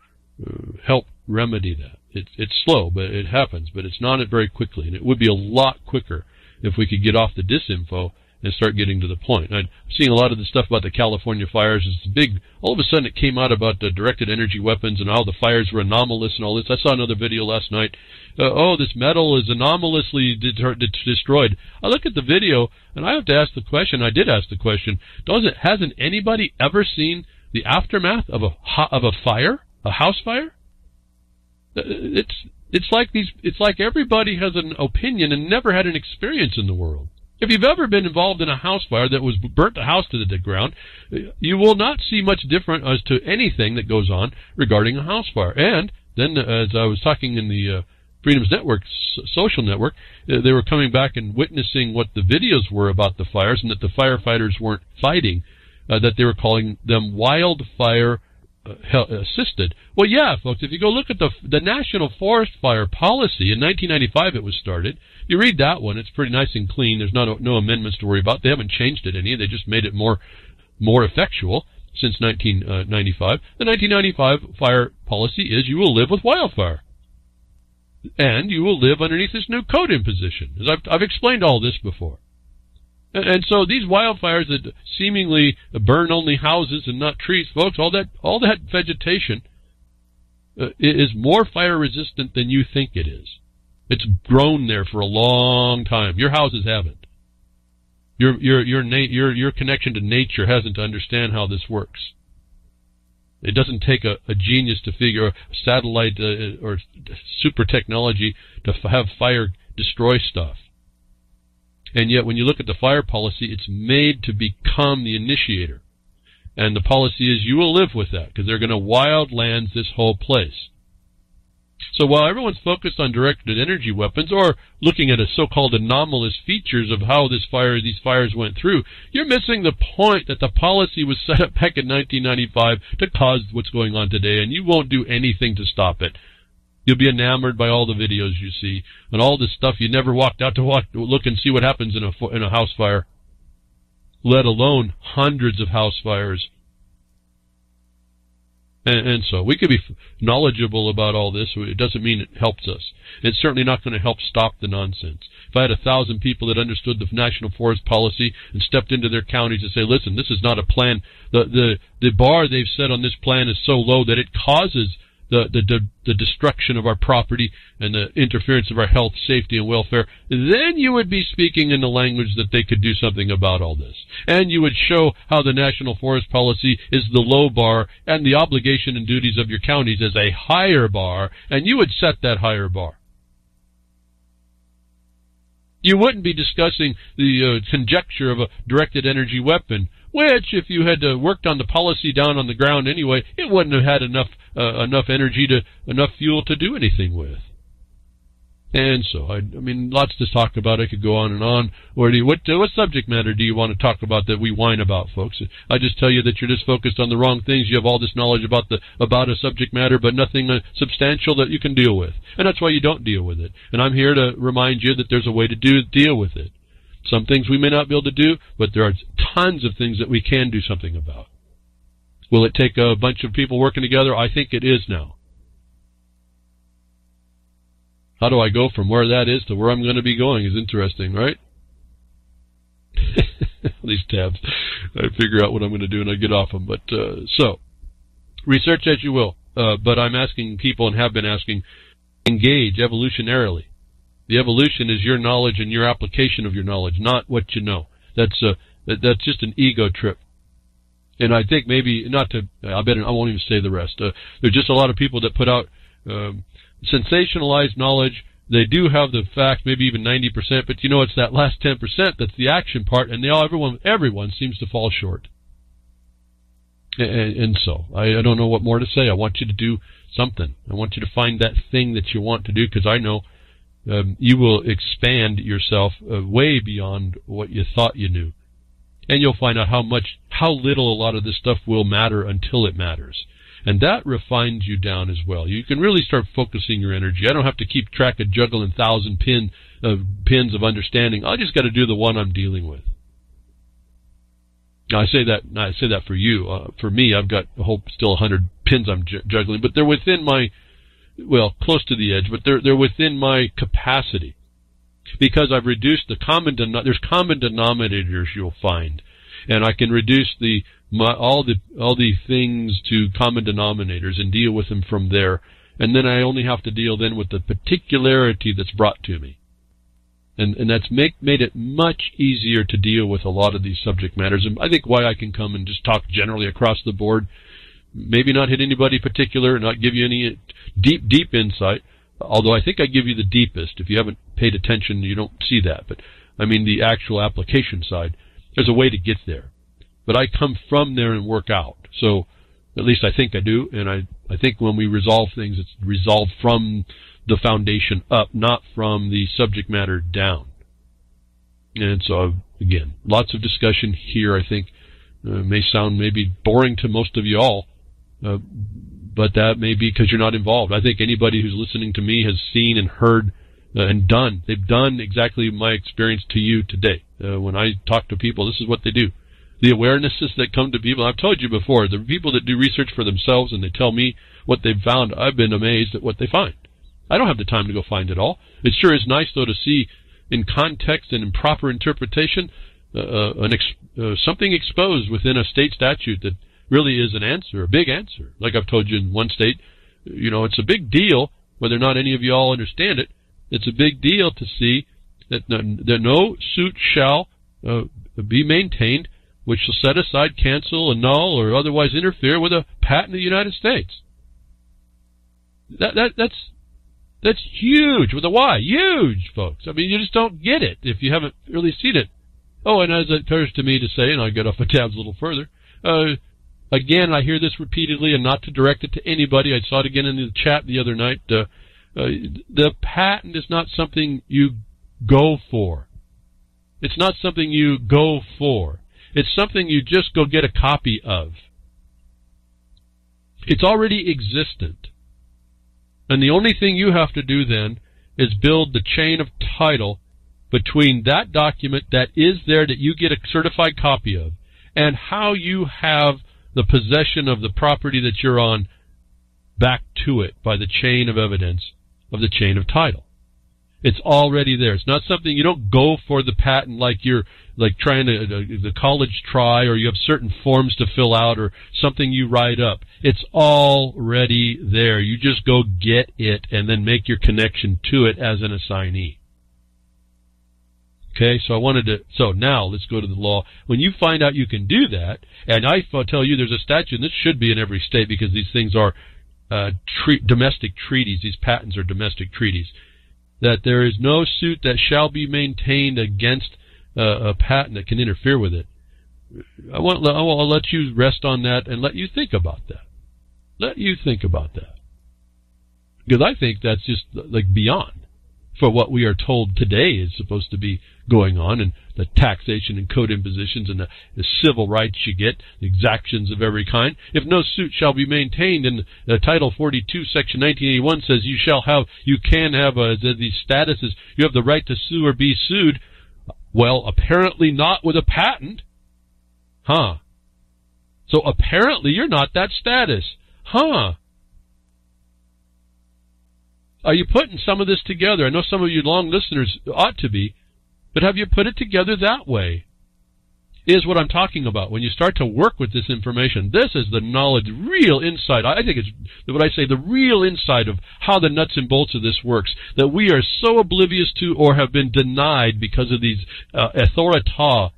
help remedy that. It's slow, but it happens, but it's not very quickly, and it would be a lot quicker if we could get off the disinfo and start getting to the point. I'm seeing a lot of the stuff about the California fires. It's big. All of a sudden it came out about the directed energy weapons and how the fires were anomalous and all this. I saw another video last night. This metal is anomalously destroyed. I look at the video and I have to ask the question. I did ask the question. Hasn't anybody ever seen the aftermath of a fire, a house fire? It's like everybody has an opinion and never had an experience in the world. If you've ever been involved in a house fire that was burnt the house to the ground, you will not see much different as to anything that goes on regarding a house fire. And then, as I was talking in the Freedom's Network, social network, they were coming back and witnessing what the videos were about the fires, and that the firefighters weren't fighting, that they were calling them wildfire assisted. Well, yeah, folks, if you go look at the National Forest Fire Policy, in 1995 it was started. You read that one, it's pretty nice and clean. There's no amendments to worry about. They haven't changed it any. They just made it more effectual since 1995. The 1995 fire policy is you will live with wildfire. And you will live underneath this new code imposition. As I've explained all this before. And so these wildfires that seemingly burn only houses and not trees, folks, all that vegetation is more fire resistant than you think it is. It's grown there for a long time. Your houses haven't. Your connection to nature hasn't to understand how this works. It doesn't take a genius to figure a satellite or super technology to have fire destroy stuff. And yet when you look at the fire policy, it's made to become the initiator. And the policy is you will live with that because they're going to wildlands this whole place. So while everyone's focused on directed energy weapons or looking at a so-called anomalous features of how these fires went through, you're missing the point that the policy was set up back in 1995 to cause what's going on today, and you won't do anything to stop it. You'll be enamored by all the videos you see and all this stuff. You never walked out to look and see what happens in a house fire, let alone hundreds of house fires. And so we could be knowledgeable about all this. It doesn't mean it helps us. It's certainly not going to help stop the nonsense. If I had 1,000 people that understood the National Forest Policy and stepped into their counties and say, listen, this is not a plan. The bar they've set on this plan is so low that it causes the destruction of our property and the interference of our health, safety, and welfare, then you would be speaking in the language that they could do something about all this. And you would show how the National Forest Policy is the low bar and the obligation and duties of your counties is a higher bar, and you would set that higher bar. You wouldn't be discussing the conjecture of a directed energy weapon, which, if you had worked on the policy down on the ground anyway, it wouldn't have had enough fuel to do anything with. And so, I mean, lots to talk about. I could go on and on. What subject matter do you want to talk about that we whine about, folks? I just tell you that you're just focused on the wrong things. You have all this knowledge about a subject matter, but nothing substantial that you can deal with. And that's why you don't deal with it. And I'm here to remind you that there's a way to deal with it. Some things we may not be able to do, but there are tons of things that we can do something about. Will it take a bunch of people working together? I think it is now. How do I go from where that is to where I'm going to be going is interesting, right? These tabs. I figure out what I'm going to do and I get off them. But so, research as you will. But I'm asking people and have been asking, engage evolutionarily. The evolution is your knowledge and your application of your knowledge, not what you know. That's just an ego trip. And I think maybe not to. I won't even say the rest. There's just a lot of people that put out sensationalized knowledge. They do have the facts, maybe even 90%, but you know it's that last 10% that's the action part, and everyone seems to fall short. And so I don't know what more to say. I want you to do something. I want you to find that thing that you want to do, because I know you will expand yourself way beyond what you thought you knew. And you'll find out how little a lot of this stuff will matter until it matters. And that refines you down as well. You can really start focusing your energy. I don't have to keep track of juggling 1,000 pins of understanding. I just got to do the one I'm dealing with. Now, I say that for you. For me, I've got still 100 pins I'm juggling, but they're within my, well, close to the edge, but they're within my capacity, because I've reduced the there's common denominators you'll find, and I can reduce all the things to common denominators and deal with them from there, and then I only have to deal then with the particularity that's brought to me. And that's made it much easier to deal with a lot of these subject matters. And I think why I can come and just talk generally across the board, maybe not hit anybody particular, not give you any deep insight, although I think I give you the deepest. If you haven't paid attention, you don't see that. But I mean the actual application side, there's a way to get there. But I come from there and work out. So at least I think I do. And I think when we resolve things, it's resolved from the foundation up, not from the subject matter down. And so, again, lots of discussion here. I think may sound maybe boring to most of you all, but that may be because you're not involved. I think anybody who's listening to me has seen and heard and done. They've done exactly my experience to you today. When I talk to people, this is what they do. The awarenesses that come to people, I've told you before, the people that do research for themselves and they tell me what they've found, I've been amazed at what they find. I don't have the time to go find it all. It sure is nice, though, to see in context and in proper interpretation something exposed within a state statute that really is an answer, a big answer. Like I've told you in one state, it's a big deal, whether or not any of you all understand it. It's a big deal to see that no suit shall be maintained which shall set aside, cancel, annul, or otherwise interfere with a patent of the United States. That's huge with a Y. Huge, folks. I mean, you just don't get it if you haven't really seen it. Oh, and as it occurs to me to say, and I'll get off my tabs a little further, again, I hear this repeatedly, and not to direct it to anybody. I saw it again in the chat the other night. The patent is not something you go for. It's not something you go for. It's something you just go get a copy of. It's already existent. And the only thing you have to do then is build the chain of title between that document that is there that you get a certified copy of and how you have the possession of the property that you're on back to it by the chain of evidence of the chain of title. It's already there. It's not something you don't go for the patent like you're like trying to the college try, or you have certain forms to fill out or something you write up. It's already there. You just go get it and then make your connection to it as an assignee. Okay, so now let's go to the law. When you find out you can do that, and I tell you there's a statute, and this should be in every state because these things are domestic treaties. These patents are domestic treaties. That there is no suit that shall be maintained against a patent that can interfere with it. I'll let you rest on that and let you think about that. Let you think about that. Because I think that's just like beyond for what we are told today is supposed to be going on, and the taxation and code impositions and the civil rights you get, the exactions of every kind. If no suit shall be maintained, in Title 42, Section 1981 says you can have these statuses, you have the right to sue or be sued. Well, apparently not with a patent. So apparently you're not that status. Are you putting some of this together? I know some of you long listeners ought to be, but have you put it together that way? Is what I'm talking about. When you start to work with this information, this is the knowledge, real insight. I think it's what I say, the real insight of how the nuts and bolts of this works, that we are so oblivious to or have been denied because of these authorita,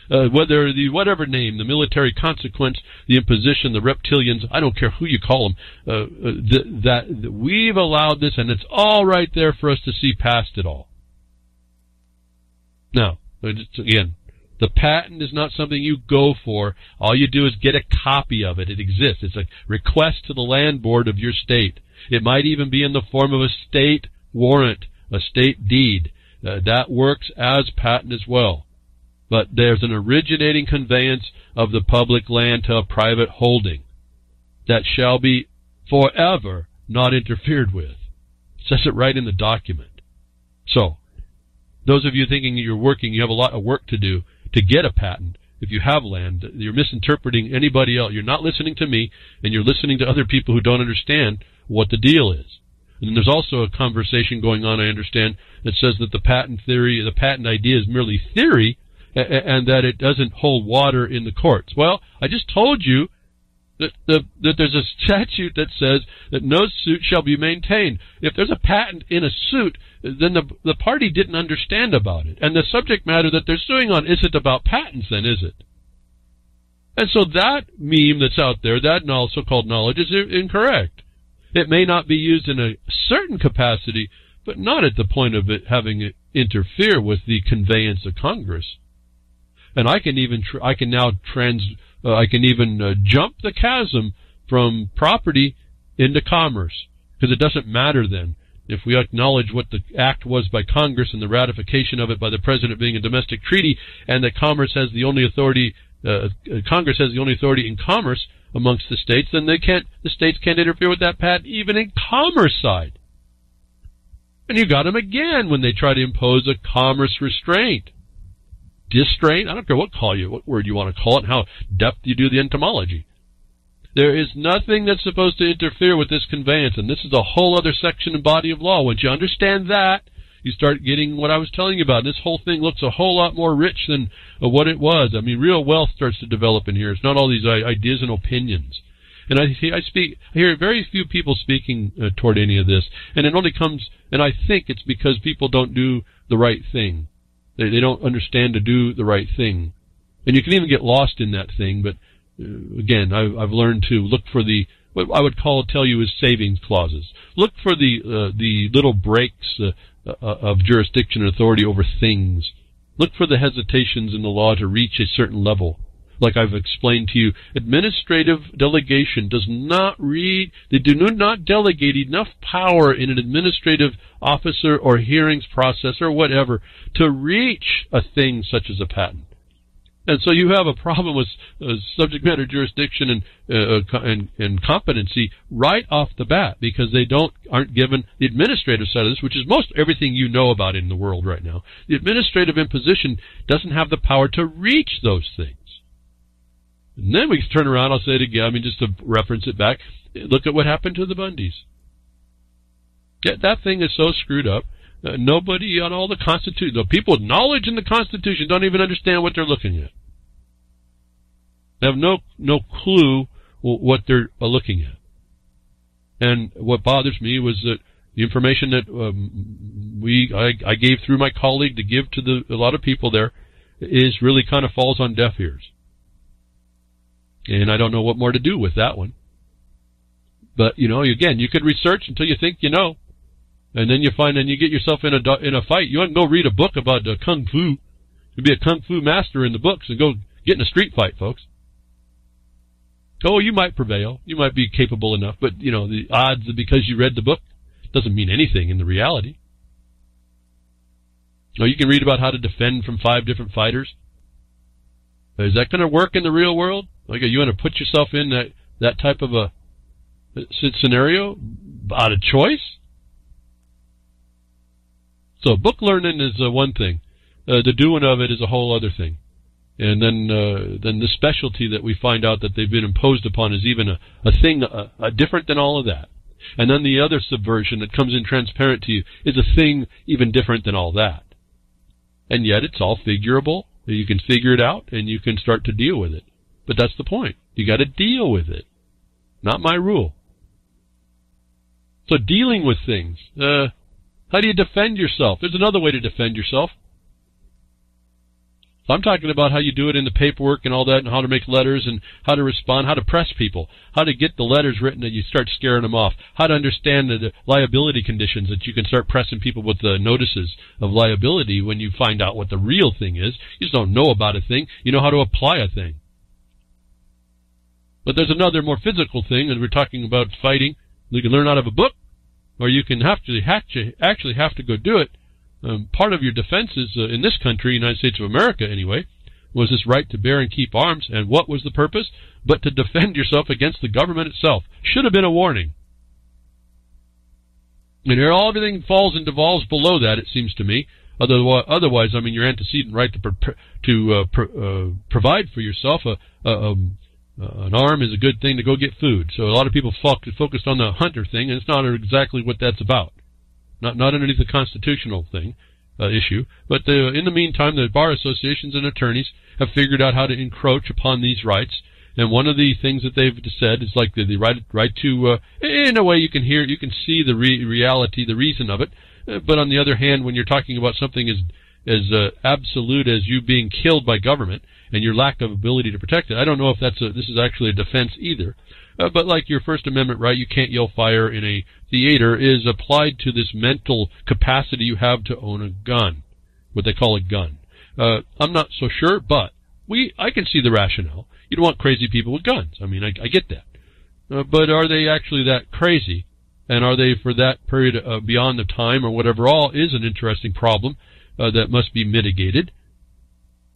whatever name, the military consequence, the imposition, the reptilians, I don't care who you call them, that we've allowed this, and it's all right there for us to see past it all. Now, again, the patent is not something you go for. All you do is get a copy of it. It exists. It's a request to the land board of your state. It might even be in the form of a state warrant, a state deed. That works as patent as well. But there's an originating conveyance of the public land to a private holding that shall be forever not interfered with. It says it right in the document. So, those of you thinking you're working, you have a lot of work to do to get a patent. if you have land, you're misinterpreting anybody else. You're not listening to me, and you're listening to other people who don't understand what the deal is. And there's also a conversation going on, I understand, that says that the patent theory, the patent idea is merely theory, and that it doesn't hold water in the courts. Well, I just told you that there's a statute that says that no suit shall be maintained. If there's a patent in a suit, then the party didn't understand about it. And the subject matter that they're suing on isn't about patents then, is it? And so that meme that's out there, that so-called knowledge, is incorrect. It may not be used in a certain capacity, but not at the point of it having it interfere with the conveyance of Congress. And I can even jump the chasm from property into commerce, because it doesn't matter then. If we acknowledge what the act was by Congress and the ratification of it by the President being a domestic treaty, and that Congress has the only authority in commerce amongst the states, then the states can't interfere with that patent even in commerce side. And you got them again when they try to impose a commerce restraint. Distraint, I don't care what word you want to call it, and how depth you do the entomology. There is nothing that's supposed to interfere with this conveyance, and this is a whole other section and body of law. Once you understand that, you start getting what I was telling you about. This whole thing looks a whole lot more rich than what it was. I mean, real wealth starts to develop in here. It's not all these ideas and opinions. And I hear very few people speaking toward any of this, and it only comes, and I think it's because people don't do the right thing. They don't understand to do the right thing. And you can even get lost in that thing, but again, I've learned to look for what I would tell you is savings clauses. Look for the little breaks of jurisdiction and authority over things. Look for the hesitations in the law to reach a certain level. Like I've explained to you, administrative delegation does not they do not delegate enough power in an administrative officer or hearings process or whatever to reach a thing such as a patent. And so you have a problem with subject matter jurisdiction and competency right off the bat, because they aren't given the administrative side of this, which is most everything you know about in the world right now. The administrative imposition doesn't have the power to reach those things. And then we can turn around, I'll say it again, just to reference it back, look at what happened to the Bundys. That thing is so screwed up. Nobody on all the Constitution, the people with knowledge in the Constitution don't even understand what they're looking at. They have no clue what they're looking at. And what bothers me was that the information that I gave through my colleague to give to a lot of people there is really kind of falls on deaf ears. And I don't know what more to do with that one. But, again, you could research until you think you know. And then you get yourself in a fight. You want to go read a book about Kung Fu. You'd be a Kung Fu master in the books and go get in a street fight, folks. Oh, you might prevail. You might be capable enough. But, the odds because you read the book doesn't mean anything in the reality. You can read about how to defend from 5 different fighters. Is that going to work in the real world? Like, you want to put yourself in that type of a scenario out of choice? So book learning is one thing. The doing of it is a whole other thing. And then the specialty that we find out that they've been imposed upon is even a thing different than all of that. And then the other subversion that comes in transparent to you is a thing even different than all that. And yet it's all figurable. You can figure it out and you can start to deal with it. But that's the point. You got to deal with it. Not my rule. So dealing with things. How do you defend yourself? There's another way to defend yourself. So I'm talking about how you do it in the paperwork and all that, and how to make letters and how to respond, how to press people, how to get the letters written that you start scaring them off, how to understand the liability conditions that you can start pressing people with the notices of liability when you find out what the real thing is. You just don't know about a thing. You know how to apply a thing. But there's another more physical thing, and we're talking about fighting. You can learn out of a book, or you can actually have to go do it. Part of your defenses in this country, United States of America anyway, was this right to bear and keep arms. And what was the purpose? But to defend yourself against the government itself. Should have been a warning. And here everything falls and devolves below that, it seems to me. Otherwise, I mean, your antecedent right to provide for yourself an arm is a good thing to go get food. So a lot of people focused on the hunter thing, and it's not exactly what that's about. Not underneath the constitutional thing issue. But in the meantime, the bar associations and attorneys have figured out how to encroach upon these rights. And one of the things that they've said is like the right to, in a way, you can see the reality, the reason of it. But on the other hand, when you're talking about something as absolute as you being killed by government and your lack of ability to protect it, I don't know if this is actually a defense either. But like your First Amendment right, you can't yell fire in a theater, is applied to this mental capacity you have to own a gun, what they call a gun. I'm not so sure, but I can see the rationale. You don't want crazy people with guns. I mean, I get that. But are they actually that crazy? And are they for that period beyond the time or whatever all is an interesting problem that must be mitigated.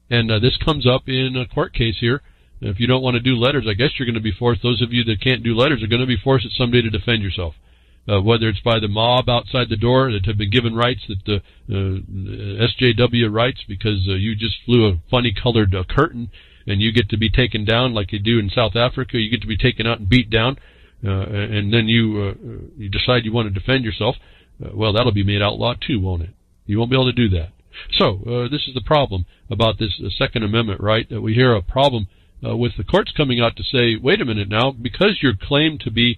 And this comes up in a court case here. If you don't want to do letters, I guess you're going to be forced, those of you that can't do letters are going to be forced someday to defend yourself. Whether it's by the mob outside the door that have been given rights, that the SJW rights because you just flew a funny-colored curtain and you get to be taken down like you do in South Africa. You get to be taken out and beat down, and then you decide you want to defend yourself. Well, that'll be made outlaw too, won't it? You won't be able to do that. So this is the problem about this Second Amendment right, that we hear a problem with the courts coming out to say, wait a minute now, because you're claimed to be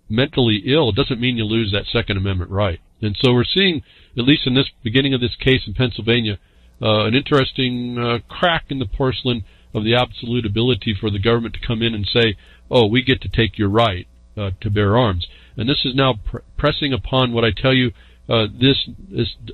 mentally ill doesn't mean you lose that Second Amendment right. And so we're seeing, at least in this beginning of this case in Pennsylvania, an interesting crack in the porcelain of the absolute ability for the government to come in and say, oh, we get to take your right to bear arms. And this is now pressing upon what I tell you, this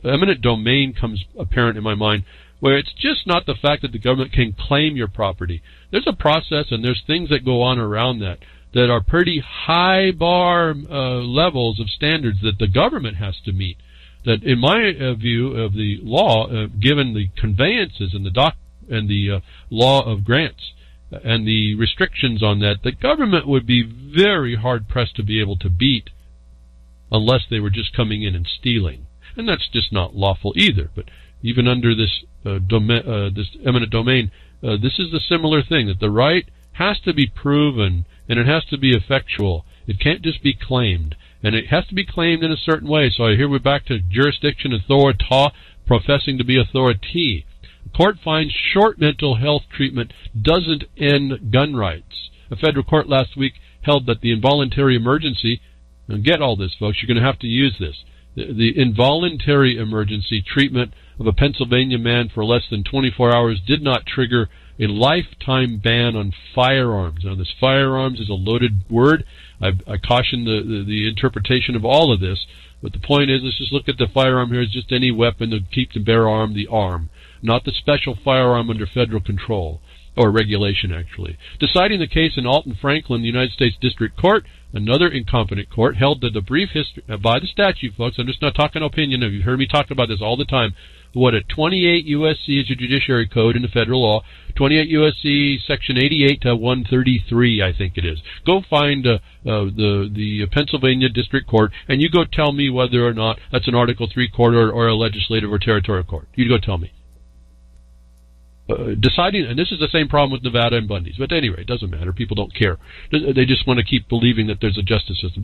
eminent domain comes apparent in my mind, where it's just not the fact that the government can claim your property. There's a process and there's things that go on around that are pretty high bar levels of standards that the government has to meet. That in my view of the law, given the conveyances and the law of grants and the restrictions on that, the government would be very hard-pressed to be able to beat unless they were just coming in and stealing. And that's just not lawful either. But even under this this eminent domain, this is the similar thing, that the right has to be proven and it has to be effectual. It can't just be claimed. And it has to be claimed in a certain way. So here we're back to jurisdiction, authorita, professing to be authority. The court finds short mental health treatment doesn't end gun rights. A federal court last week held that the involuntary emergency, and get all this, folks, you're going to have to use this, the involuntary emergency treatment of a Pennsylvania man for less than 24 hours did not trigger a lifetime ban on firearms. Now, this firearms is a loaded word. I caution the interpretation of all of this, but the point is, let's just look at the firearm here as just any weapon to keep the bear arm the arm, not the special firearm under federal control, or regulation, actually. Deciding the case in Alton Franklin, the United States District Court, another incompetent court, held that the brief history, by the statute, folks, I'm just not talking opinion, you've heard me talk about this all the time, what at 28 U.S.C. is your judiciary code in the federal law, 28 U.S.C. section 88 to 133, I think it is. Go find the Pennsylvania District Court, and you go tell me whether or not that's an Article 3 court or a legislative or territorial court. You go tell me. Deciding, and this is the same problem with Nevada and Bundy's, but anyway, it doesn't matter. People don't care. They just want to keep believing that there's a justice system.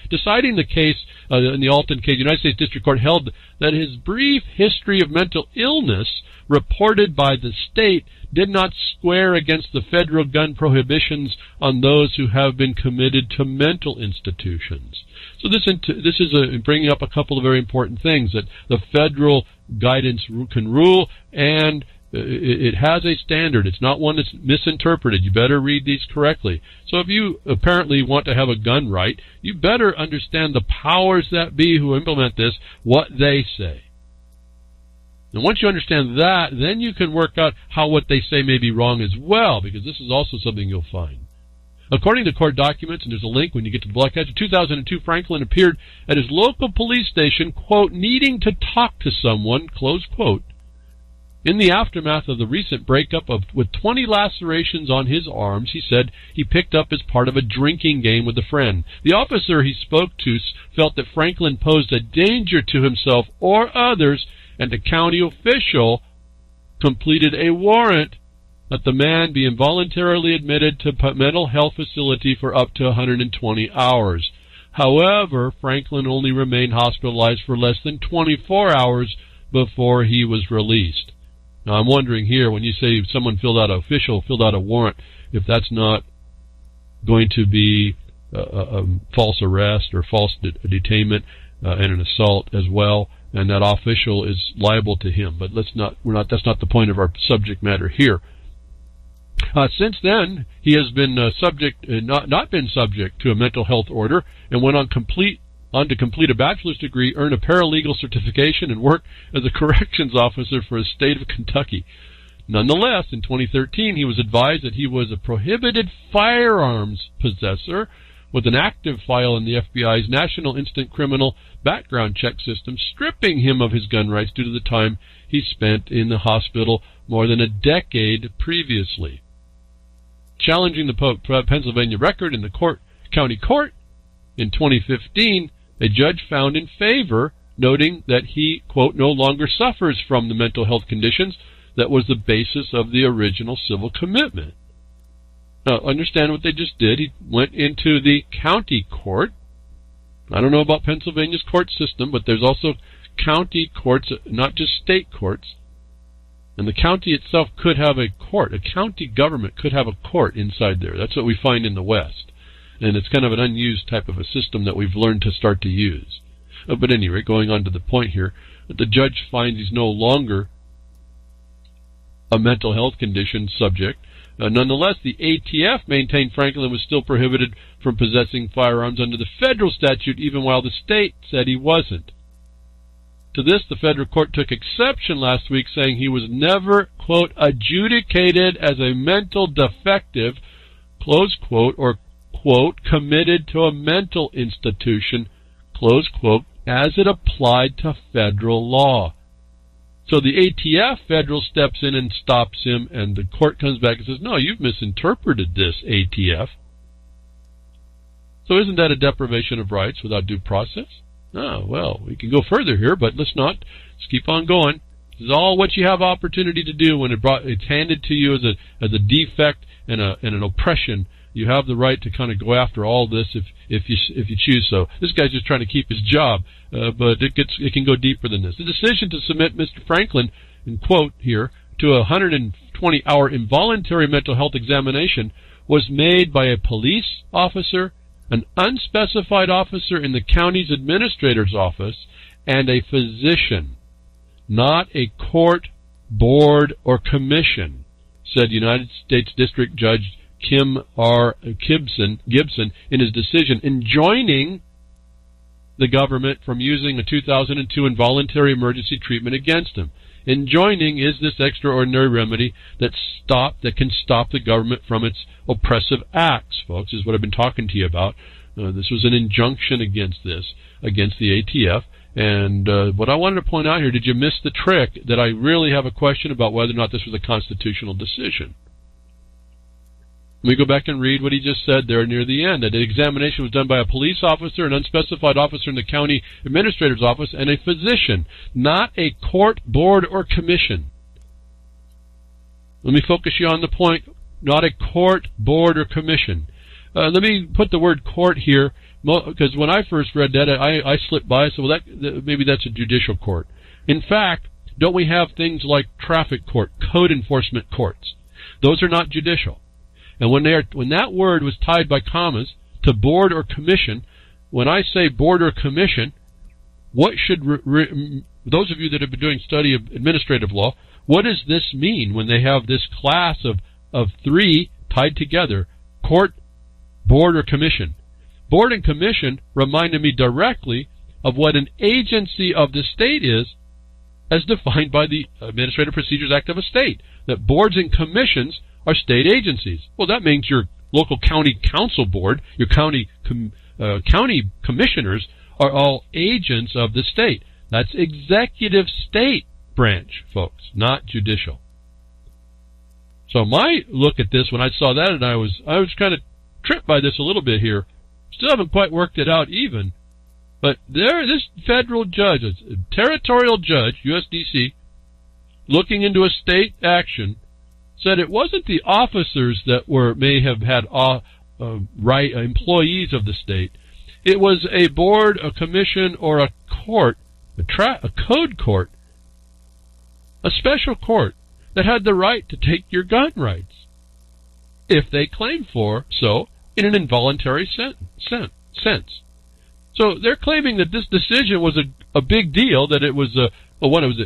Deciding the case in the Alton case, the United States District Court held that his brief history of mental illness reported by the state did not square against the federal gun prohibitions on those who have been committed to mental institutions. So this is bringing up a couple of very important things, that the federal guidance can rule, and it has a standard. It's not one that's misinterpreted. You better read these correctly. So if you apparently want to have a gun right, you better understand the powers that be who implement this, what they say. And once you understand that, then you can work out how what they say may be wrong as well, because this is also something you'll find. According to court documents, and there's a link when you get to the Black Hatch, in 2002, Franklin appeared at his local police station, quote, needing to talk to someone, close quote. In the aftermath of the recent breakup with 20 lacerations on his arms, he said he picked up as part of a drinking game with a friend. The officer he spoke to felt that Franklin posed a danger to himself or others and a county official completed a warrant that the man be involuntarily admitted to a mental health facility for up to 120 hours. However, Franklin only remained hospitalized for less than 24 hours before he was released. Now, I'm wondering here, when you say someone filled out a warrant, if that's not going to be a false arrest or false detainment and an assault as well, and that official is liable to him. But that's not the point of our subject matter here. Since then, he has been not been subject to a mental health order, and went on to complete a bachelor's degree, earn a paralegal certification, and work as a corrections officer for the state of Kentucky. Nonetheless, in 2013, he was advised that he was a prohibited firearms possessor with an active file in the FBI's National Instant Criminal Background Check System, stripping him of his gun rights due to the time he spent in the hospital more than a decade previously. Challenging the Pennsylvania record in the county court in 2015, a judge found in favor, noting that he, quote, no longer suffers from the mental health conditions that was the basis of the original civil commitment. Now, understand what they just did. He went into the county court. I don't know about Pennsylvania's court system, but there's also county courts, not just state courts. And the county itself could have a court. A county government could have a court inside there. That's what we find in the West. And it's kind of an unused type of a system that we've learned to start to use. But anyway, going on to the point here, the judge finds he's no longer a mental health condition subject. Nonetheless, the ATF maintained Franklin was still prohibited from possessing firearms under the federal statute, even while the state said he wasn't. To this, the federal court took exception last week, saying he was never, quote, adjudicated as a mental defective, close quote, or, quote, committed to a mental institution, close quote, as it applied to federal law. So the ATF federal steps in and stops him, and the court comes back and says, no, you've misinterpreted this, ATF. So isn't that a deprivation of rights without due process? Oh, well, we can go further here, but let's not. Let's keep on going. This is all what you have opportunity to do when it's handed to you as a defect and an oppression. You have the right to kind of go after all this if you choose so. This guy's just trying to keep his job, but it can go deeper than this. The decision to submit Mr. Franklin, in quote here, to a 120-hour involuntary mental health examination was made by a police officer, an unspecified officer in the county's administrator's office, and a physician, not a court, board, or commission, said United States District Judge Kim R. Gibson in his decision, enjoining the government from using a 2002 involuntary emergency treatment against him. Enjoining is this extraordinary remedy that can stop the government from its oppressive acts, folks, is what I've been talking to you about. This was an injunction against the ATF. And what I wanted to point out here, did you miss the trick that I really have a question about whether or not this was a constitutional decision? Let me go back and read what he just said there near the end. That the examination was done by a police officer, an unspecified officer in the county administrator's office, and a physician, not a court, board, or commission. Let me focus you on the point, not a court, board, or commission. Let me put the word court here, because when I first read that, I slipped by, so maybe that's a judicial court. In fact, don't we have things like traffic court, code enforcement courts? Those are not judicial. And when that word was tied by commas to board or commission, when I say board or commission, what should those of you that have been doing study of administrative law, what does this mean when they have this class of three tied together? Court, board, or commission. Board and commission reminded me directly of what an agency of the state is, as defined by the Administrative Procedures Act of a state. That boards and commissions are state agencies. Well, that means your local county council board, your county commissioners are all agents of the state. That's executive state branch, folks, not judicial. So my look at this when I saw that, and I was kind of tripped by this a little bit here. Still haven't quite worked it out even. But this federal judge, a territorial judge, USDC, looking into a state action, said it wasn't the officers that may have had employees of the state. It was a board, a commission, or a court, a code court, a special court that had the right to take your gun rights if they claimed for so in an involuntary sense. So they're claiming that this decision was a big deal, that it was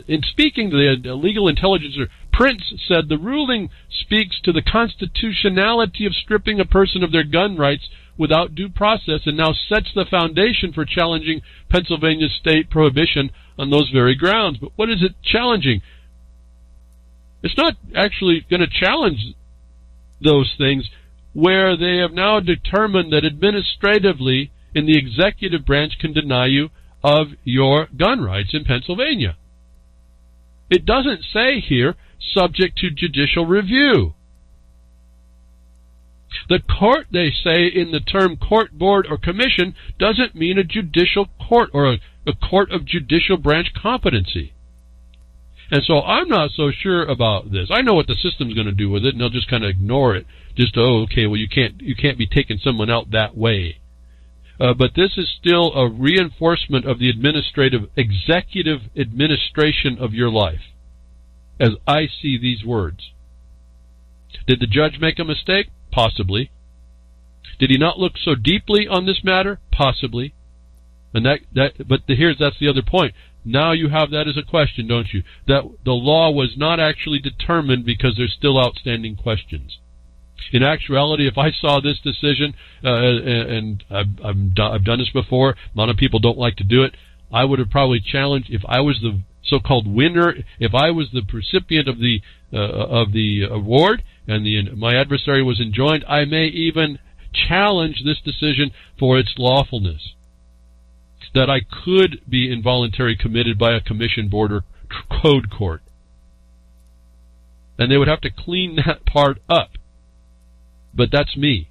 in speaking to the legal intelligencer, Prince said the ruling speaks to the constitutionality of stripping a person of their gun rights without due process and now sets the foundation for challenging Pennsylvania's state prohibition on those very grounds. But what is it challenging? It's not actually going to challenge those things where they have now determined that administratively in the executive branch can deny you of your gun rights in Pennsylvania. It doesn't say here subject to judicial review. The court, they say, in the term court, board, or commission doesn't mean a judicial court or a court of judicial branch competency. And so I'm not so sure about this. I know what the system's going to do with it, and they'll just kind of ignore it. Just, okay, well, you can't be taking someone out that way. But this is still a reinforcement of the executive administration of your life, as I see these words. Did the judge make a mistake? Possibly. Did he not look so deeply on this matter? Possibly. And that's the other point. Now you have that as a question, don't you? That the law was not actually determined because there's still outstanding questions. In actuality, if I saw this decision, and I've done this before, a lot of people don't like to do it, I would have probably challenged, if I was the so-called winner, if I was the recipient of the award, and my adversary was enjoined, I may even challenge this decision for its lawfulness. That I could be involuntarily committed by a commission, board, or code court. And they would have to clean that part up. But that's me.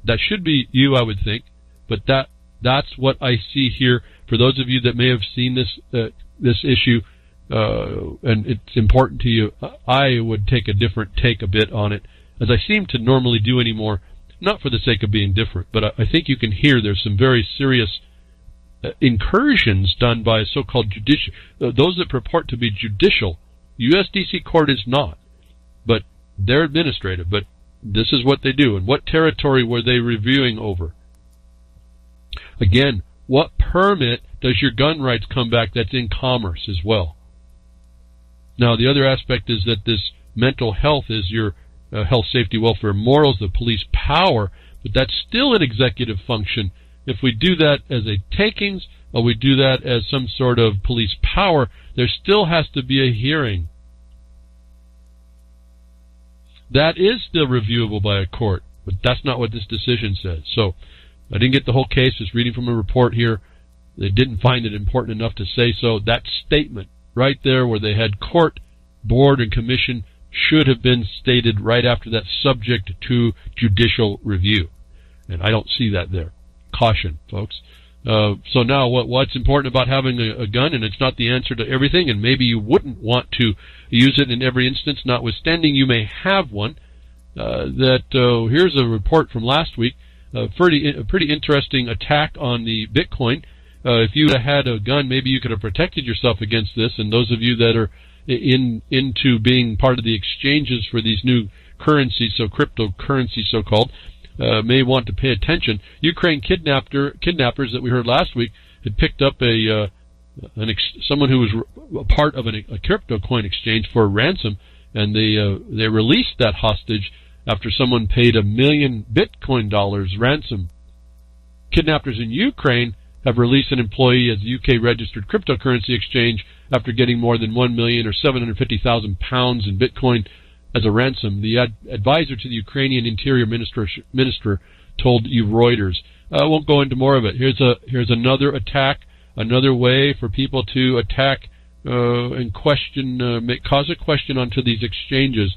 That should be you, I would think. But that's what I see here. For those of you that may have seen this issue, and it's important to you, I would take a bit on it, as I seem to normally do anymore, not for the sake of being different, but I think you can hear there's some very serious incursions done by so-called judicial, those that purport to be judicial. USDC court is not, but they're administrative, but this is what they do. And what territory were they reviewing over? Again, what permit does your gun rights come back that's in commerce as well? Now, the other aspect is that this mental health is your health, safety, welfare, morals, the police power, but that's still an executive function. If we do that as a takings, or we do that as some sort of police power, there still has to be a hearing. That is still reviewable by a court, but that's not what this decision says. So, I didn't get the whole case, just reading from a report here. They didn't find it important enough to say so. That statement right there where they had court, board, and commission should have been stated right after that, subject to judicial review. And I don't see that there. Caution, folks. So now what's important about having a gun, and it's not the answer to everything, and maybe you wouldn't want to use it in every instance, notwithstanding you may have one, here's a report from last week, a pretty interesting attack on the Bitcoin. If you had a gun, maybe you could have protected yourself against this, and those of you that are into being part of the exchanges for these new currencies, so cryptocurrency so-called, may want to pay attention. Ukraine kidnappers that we heard last week had picked up someone who was a part of a crypto coin exchange for a ransom, and they released that hostage after someone paid $1 million Bitcoin ransom. Kidnappers in Ukraine have released an employee as a UK-registered cryptocurrency exchange after getting more than 1 million or 750,000 pounds in Bitcoin as a ransom. The advisor to the Ukrainian Interior Minister told you Reuters. I won't go into more of it. Here's another attack, another way for people to attack and question, cause a question onto these exchanges.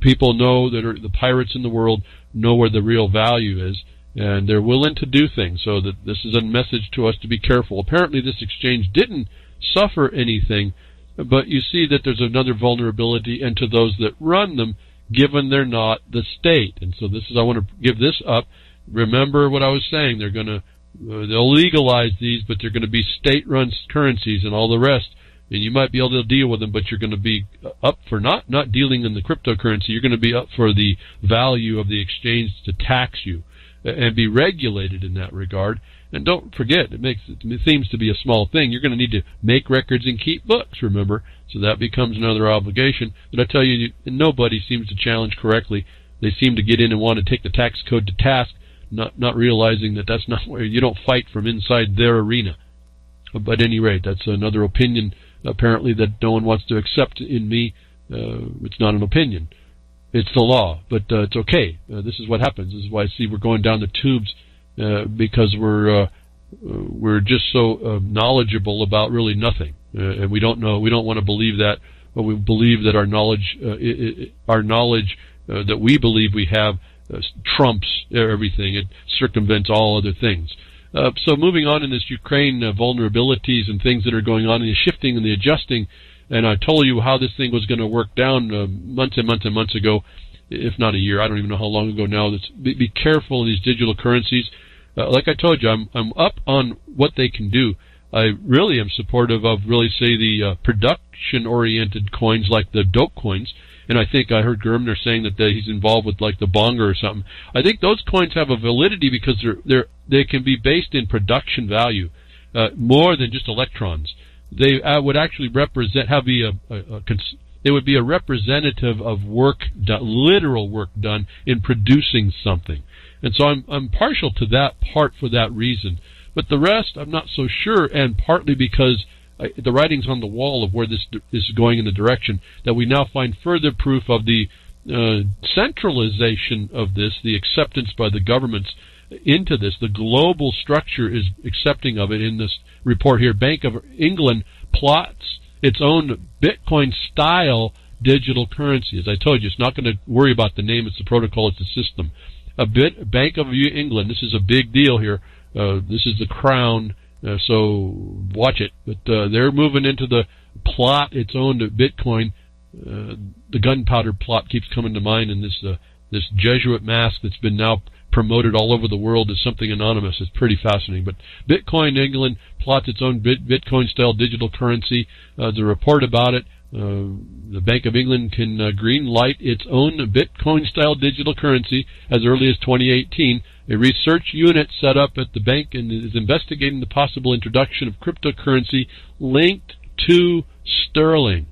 People know that the pirates in the world know where the real value is, and they're willing to do things. So that this is a message to us to be careful. Apparently this exchange didn't suffer anything, but you see that there's another vulnerability into those that run them, given they're not the state. And so this is, I want to give this up. Remember what I was saying. They're going to they'll legalize these, but they're going to be state-run currencies and all the rest. And you might be able to deal with them, but you're going to be up for not dealing in the cryptocurrency. You're going to be up for the value of the exchange to tax you and be regulated in that regard. And don't forget, it seems to be a small thing. You're going to need to make records and keep books, remember. So that becomes another obligation. But I tell you, nobody seems to challenge correctly. They seem to get in and want to take the tax code to task, not realizing that that's not where you don't fight from inside their arena. But at any rate, that's another opinion, apparently, that no one wants to accept in me. It's not an opinion. It's the law, but it's okay. This is what happens. This is why I see we're going down the tubes, because we're just so knowledgeable about really nothing, and we don't know. We don't want to believe that, but we believe that our knowledge that we believe we have trumps everything. It circumvents all other things. So moving on in this Ukraine vulnerabilities and things that are going on, and the shifting and the adjusting, and I told you how this thing was going to work down months and months and months ago, if not a year. I don't even know how long ago now. Be careful of these digital currencies. Like I told you, I'm up on what they can do. I really am supportive of say the production-oriented coins like the dope coins. And I think I heard Germner saying that he's involved with like the Bonga or something. I think those coins have a validity because they can be based in production value, more than just electrons. They would actually represent it would be a representative of work done, literal work done in producing something. And so I'm partial to that part for that reason. But the rest I'm not so sure, and partly because the writing's on the wall of where this is going in the direction that we now find further proof of the centralization of this, the acceptance by the governments into this. The global structure is accepting of it in this report here. Bank of England plots its own Bitcoin-style digital currency. As I told you, it's not going to worry about the name, it's the protocol, it's the system. Bank of England, this is a big deal here. This is the crown. So watch it. But they're moving into the plot its own Bitcoin. The gunpowder plot keeps coming to mind, and this Jesuit mask that's been now promoted all over the world as something anonymous. It's pretty fascinating. But Bitcoin England plots its own Bitcoin-style digital currency. The report about it, the Bank of England can green light its own Bitcoin-style digital currency as early as 2018. A research unit set up at the bank and is investigating the possible introduction of cryptocurrency linked to sterling.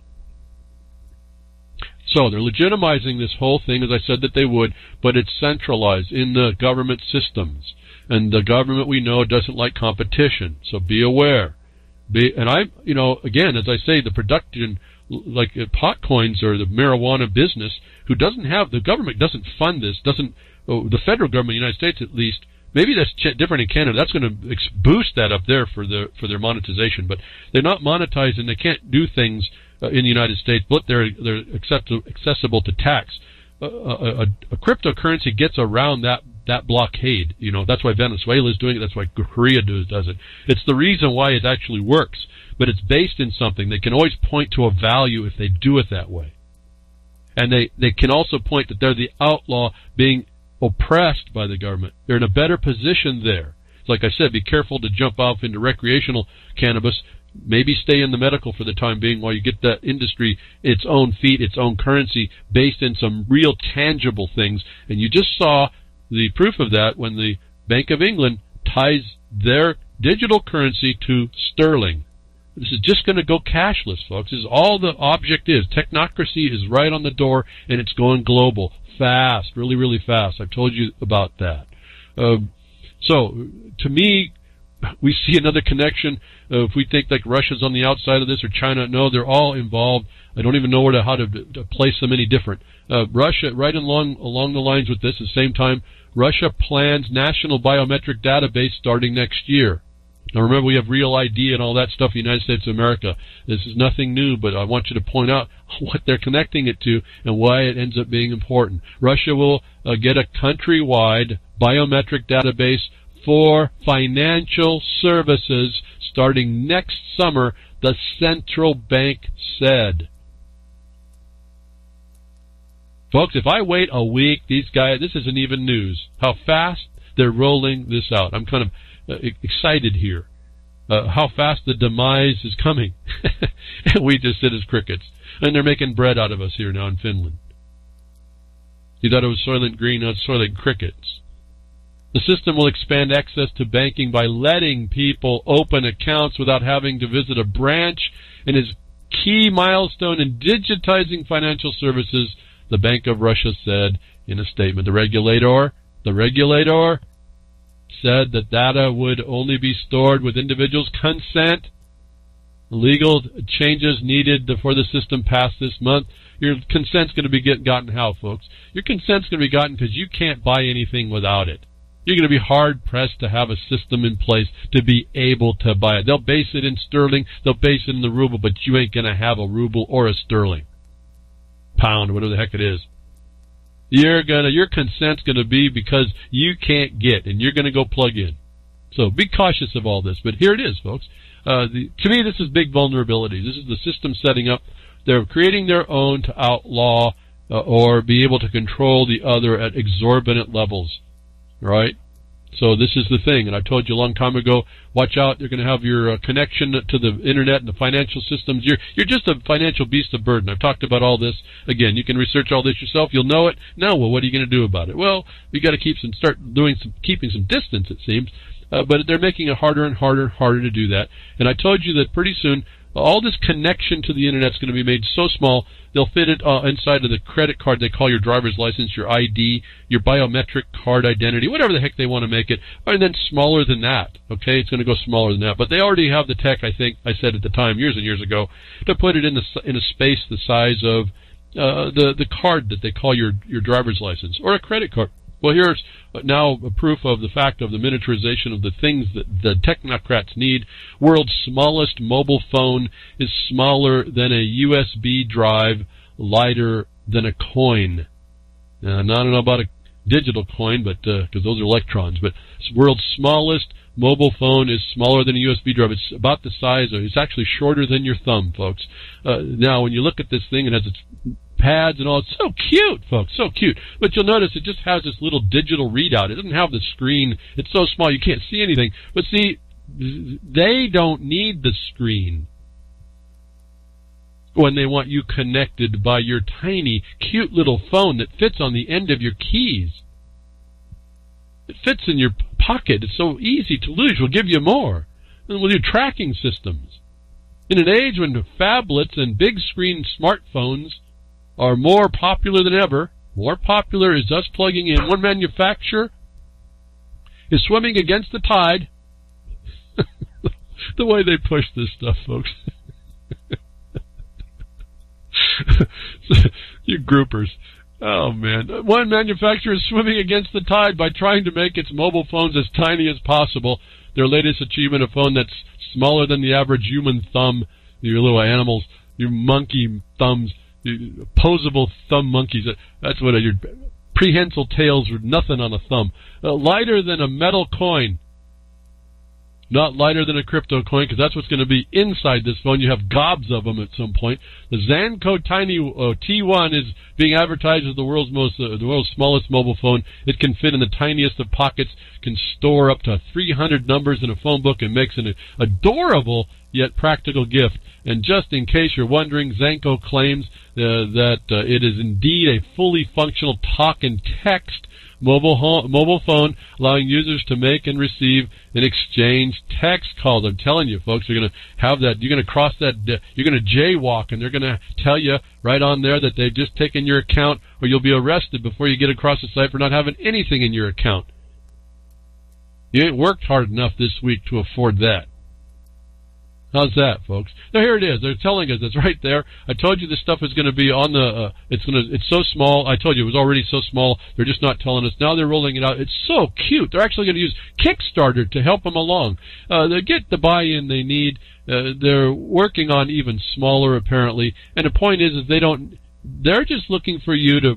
So they're legitimizing this whole thing, as I said that they would, but it's centralized in the government systems. And the government, we know, doesn't like competition, so be aware. Again, as I say, the production, like pot coins or the marijuana business, the government doesn't fund this, the federal government, the United States at least, maybe that's different in Canada. That's going to boost that up there for their monetization. But they're not monetized, and they can't do things in the United States, but they're accessible to tax. A cryptocurrency gets around that blockade. That's why Venezuela is doing it. That's why Korea does it. It's the reason why it actually works. But it's based in something. They can always point to a value if they do it that way. And they can also point that they're the outlaw being oppressed by the government. They're in a better position there. Like I said, be careful to jump off into recreational cannabis. Maybe stay in the medical for the time being while you get that industry its own feet, its own currency based in some real tangible things. And you just saw the proof of that when the Bank of England ties their digital currency to sterling. This is just going to go cashless, folks. This is all the object is. Technocracy is right on the door, and it's going global. Fast, really, really fast. I've told you about that. So, to me, we see another connection. If we think like Russia's on the outside of this or China, no, they're all involved. I don't even know how to place them any different. Russia, right along the lines with this, at the same time, Russia plans national biometric database starting next year. Now remember, we have Real ID and all that stuff in the United States of America. This is nothing new, but I want you to point out what they're connecting it to and why it ends up being important. Russia will get a countrywide biometric database for financial services starting next summer, the central bank said. Folks, if I wait a week, these guys, this isn't even news. How fast they're rolling this out. I'm kind of excited here. How fast the demise is coming. And we just sit as crickets. And they're making bread out of us here now in Finland. You thought it was Soylent Green, now it's Soylent Crickets. The system will expand access to banking by letting people open accounts without having to visit a branch, and is key milestone in digitizing financial services, the Bank of Russia said in a statement. The regulator said that data would only be stored with individuals' consent. Legal changes needed before the system passed this month. Your consent's going to be gotten how, folks? Your consent's going to be gotten because you can't buy anything without it. You're going to be hard-pressed to have a system in place to be able to buy it. They'll base it in sterling, they'll base it in the ruble, but you ain't going to have a ruble or a sterling. Pound, whatever the heck it is. Your consent's going to be because you can't get, and you're going to go plug in. So be cautious of all this. But here it is, folks. To me, this is big vulnerability. This is the system setting up. They're creating their own to outlaw or be able to control the other at exorbitant levels. Right? So this is the thing, and I told you a long time ago, watch out, you're going to have your connection to the internet and the financial systems. You're just a financial beast of burden. I've talked about all this. Again, you can research all this yourself. You'll know it. Now, well, what are you going to do about it? Well, you got to keeping some distance, it seems. But they're making it harder and harder to do that. And I told you that pretty soon, all this connection to the internet is going to be made so small, they'll fit it inside of the credit card they call your driver's license, your ID, your biometric card identity, whatever the heck they want to make it, and then smaller than that. Okay, it's going to go smaller than that. But they already have the tech, I think, I said at the time, years and years ago, to put it in a space the size of the card that they call your driver's license, or a credit card. Well, here's now a proof of the fact of the miniaturization of the things that the technocrats need. World's smallest mobile phone is smaller than a USB drive, lighter than a coin. Now, I don't know about a digital coin, but because those are electrons. But world's smallest mobile phone is smaller than a USB drive. It's about the size of, it's actually shorter than your thumb, folks. Now, when you look at this thing, it has its pads and all. It's so cute, folks, so cute. But you'll notice it just has this little digital readout. It doesn't have the screen. It's so small you can't see anything. But see, they don't need the screen when they want you connected by your tiny, cute little phone that fits on the end of your keys. It fits in your pocket. It's so easy to lose. We'll give you more. And we'll do tracking systems. In an age when phablets and big screen smartphones are more popular than ever, more popular is us plugging in. One manufacturer is swimming against the tide. The way they push this stuff, folks. You groupers. Oh, man. One manufacturer is swimming against the tide by trying to make its mobile phones as tiny as possible. Their latest achievement, a phone that's smaller than the average human thumb. Your little animals, your monkey thumbs, posable thumb monkeys. That's what your prehensile tails are, nothing on a thumb. Lighter than a metal coin. Not lighter than a crypto coin, because that's what's going to be inside this phone. You have gobs of them at some point. The Zanco Tiny T1 is being advertised as the world's smallest mobile phone. It can fit in the tiniest of pockets, can store up to 300 numbers in a phone book, and makes an adorable yet practical gift. And just in case you're wondering, Zanco claims that it is indeed a fully functional talk and text mobile phone, allowing users to make and receive and exchange text calls. I'm telling you, folks, you're going to have that. You're going to cross that. You're going to jaywalk, and they're going to tell you right on there that they've just taken your account, or you'll be arrested before you get across the site for not having anything in your account. You ain't worked hard enough this week to afford that. How's that, folks? Now here it is. They're telling us it's right there. I told you this stuff is going to be on the. It's so small. I told you it was already so small. They're just not telling us. Now they're rolling it out. It's so cute. They're actually going to use Kickstarter to help them along. They get the buy-in they need. They're working on even smaller, apparently. And the point is they don't. They're just looking for you to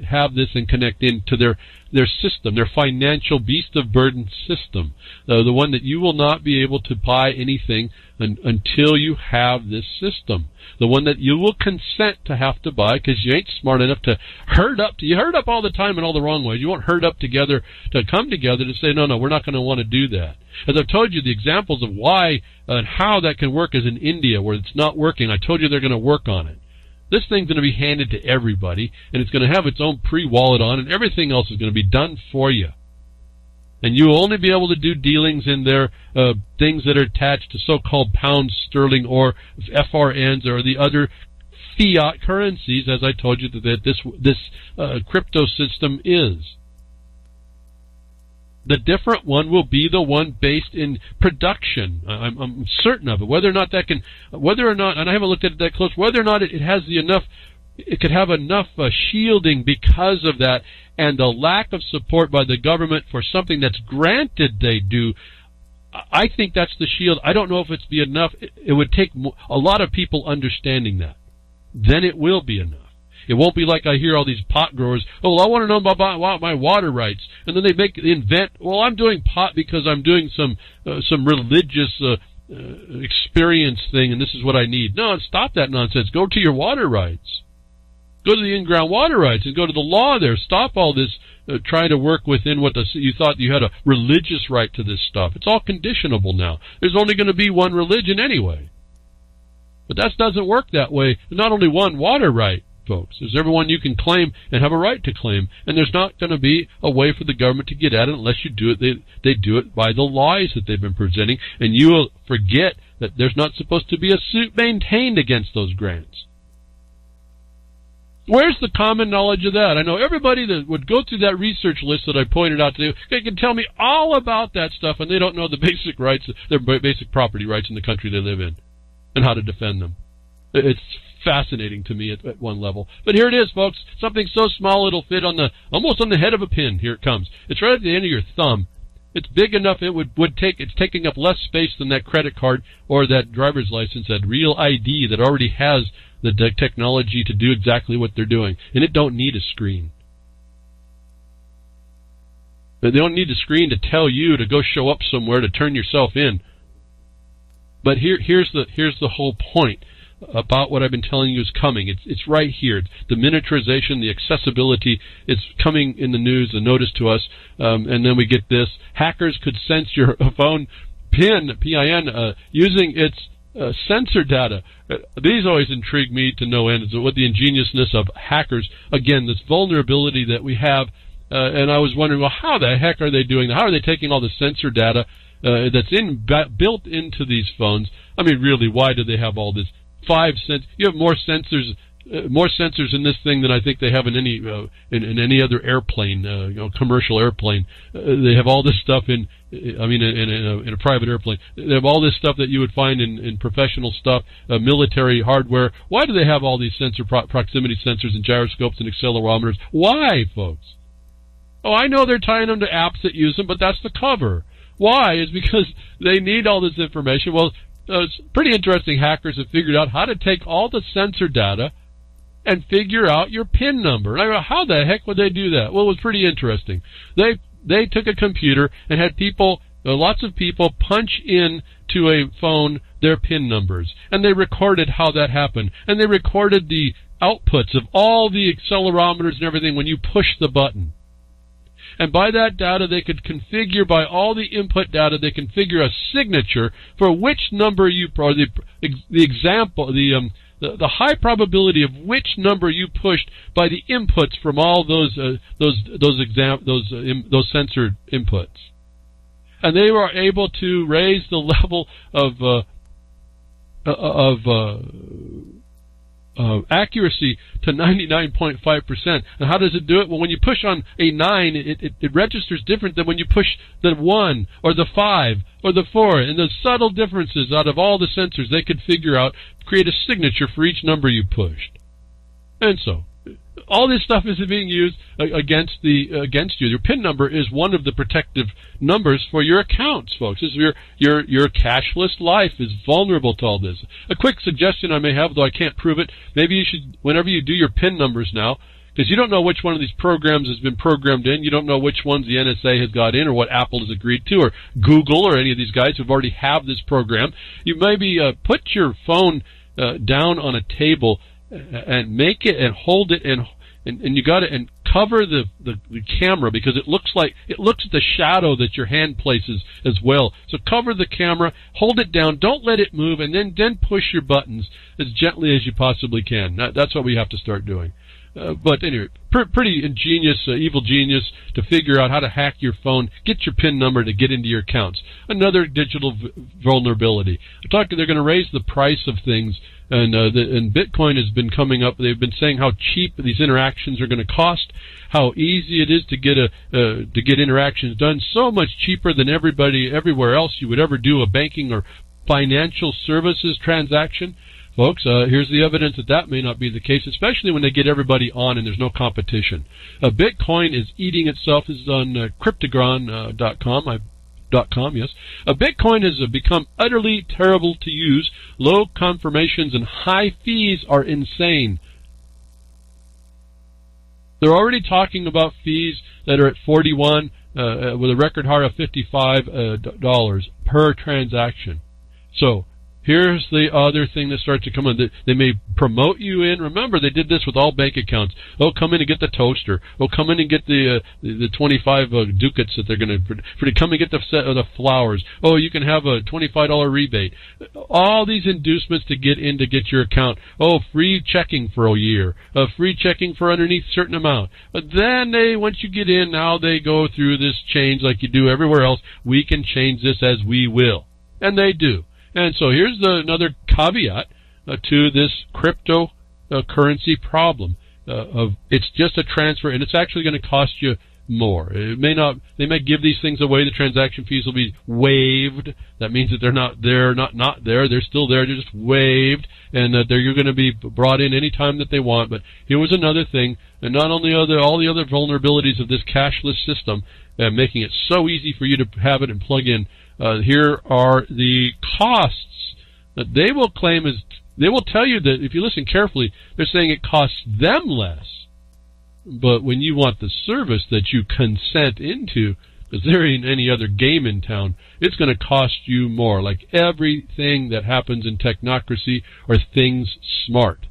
have this and connect into their system, their financial beast of burden system, the one that you will not be able to buy anything until you have this system, the one that you will consent to have to buy because you ain't smart enough to herd up. You herd up all the time in all the wrong ways. You won't herd up together to come together to say, no, we're not going to want to do that. As I've told you, the examples of why and how that can work is in India, where it's not working. I told you they're going to work on it. This thing's going to be handed to everybody, and it's going to have its own pre-wallet on, and everything else is going to be done for you. And you will only be able to do dealings in their things that are attached to so-called pounds sterling or FRNs or the other fiat currencies, as I told you that this crypto system is. The different one will be the one based in production. I'm certain of it. Whether or not, and I haven't looked at it that close, whether or not it has it could have enough shielding because of that, and the lack of support by the government for something that's granted they do. I think that's the shield. I don't know if it's be enough. It would take a lot of people understanding that. Then it will be enough. It won't be like I hear all these pot growers, oh, well, I want to know about my water rights. And then they invent, well, I'm doing pot because I'm doing some religious experience thing, and this is what I need. No, stop that nonsense. Go to your water rights. Go to the in-ground water rights and go to the law there. Stop all this trying to work within what you thought you had a religious right to this stuff. It's all conditionable now. There's only going to be one religion anyway. But that doesn't work that way. There's not only one water right, folks. There's everyone you can claim and have a right to claim, and there's not going to be a way for the government to get at it unless you do it. They do it by the lies that they've been presenting, and you will forget that there's not supposed to be a suit maintained against those grants. Where's the common knowledge of that? I know everybody that would go through that research list that I pointed out to you, they can tell me all about that stuff, and they don't know the basic rights, their basic property rights in the country they live in, and how to defend them. It's fascinating to me at one level. But here it is, folks. Something so small it'll fit almost on the head of a pin. Here it comes. It's right at the end of your thumb. It's big enough it's taking up less space than that credit card or that driver's license, that real ID that already has the technology to do exactly what they're doing. And it don't need a screen. They don't need a screen to tell you to go show up somewhere to turn yourself in. But here's the whole point about what I've been telling you is coming. It's right here. The miniaturization, the accessibility, it's coming in the news, the notice to us, and then we get this. Hackers could sense your phone PIN, P-I-N, using its sensor data. These always intrigue me to no end. Is what the ingeniousness of hackers, again, this vulnerability that we have, and I was wondering, well, how the heck are they doing that? How are they taking all the sensor data that's built into these phones? I mean, really, why do they have all this? 5 cents. You have more sensors in this thing than I think they have in any other airplane, commercial airplane. They have all this stuff in a private airplane. They have all this stuff that you would find in professional stuff, military hardware. Why do they have all these proximity sensors and gyroscopes and accelerometers? Why, folks? Oh, I know they're tying them to apps that use them, but that's the cover. Why? Is because they need all this information. Well, it's pretty interesting. Hackers have figured out how to take all the sensor data and figure out your PIN number. And I go, how the heck would they do that? Well, it was pretty interesting. They took a computer and had lots of people punch in to a phone their PIN numbers. And they recorded how that happened. And they recorded the outputs of all the accelerometers and everything when you push the button. And by that data, they could configure, by all the input data, they configure a signature for which number the high probability of which number you pushed by the inputs from all those sensor inputs. And they were able to raise the level of accuracy to 99.5%. And how does it do it? Well, when you push on a 9, it registers different than when you push the 1 or the 5 or the 4. And the subtle differences out of all the sensors they could figure out, create a signature for each number you pushed. And so, all this stuff is being used against you. Your PIN number is one of the protective numbers for your accounts, folks. Your cashless life is vulnerable to all this. A quick suggestion I may have, though I can't prove it, maybe you should, whenever you do your PIN numbers now, because you don't know which one of these programs has been programmed in, you don't know which ones the NSA has got in, or what Apple has agreed to, or Google, or any of these guys who already have this program. You maybe put your phone down on a table and make it and hold it and you got to and cover the camera, because it looks at the shadow that your hand places as well. So cover the camera, hold it down, don't let it move, and then push your buttons as gently as you possibly can. That's what we have to start doing. But anyway, pretty ingenious, evil genius to figure out how to hack your phone, get your PIN number to get into your accounts. Another digital vulnerability. They're going to raise the price of things, and Bitcoin has been coming up. They've been saying how cheap these interactions are going to cost, how easy it is to get interactions done, so much cheaper than everywhere else you would ever do a banking or financial services transaction. Folks, here's the evidence that may not be the case, especially when they get everybody on and there's no competition. Bitcoin is eating itself. This is on cryptogron.com. Yes. Bitcoin has become utterly terrible to use. Low confirmations and high fees are insane. They're already talking about fees that are at 41 with a record high of $55 per transaction. So here's the other thing that starts to come in. They may promote you in. Remember, they did this with all bank accounts. Oh, come in and get the toaster. Oh, come in and get the 25 ducats that they're going to come and get the set of the flowers. Oh, you can have a $25 rebate. All these inducements to get in to get your account. Oh, free checking for a year. Free checking for underneath a certain amount. But then once you get in, now they go through this change like you do everywhere else. We can change this as we will. And they do. And so here's another caveat to this cryptocurrency problem of it's just a transfer, and it's actually going to cost you more. It may not. They may give these things away. The transaction fees will be waived. That means that they're not there. They're still there. They're just waived, and that you're going to be brought in any time that they want. But here was another thing, and not only all the other vulnerabilities of this cashless system, making it so easy for you to have it and plug in. Here are the costs that they will claim they will tell you that if you listen carefully, they're saying it costs them less. But when you want the service that you consent into, because there ain't any other game in town, it's going to cost you more. Like everything that happens in technocracy are things smart.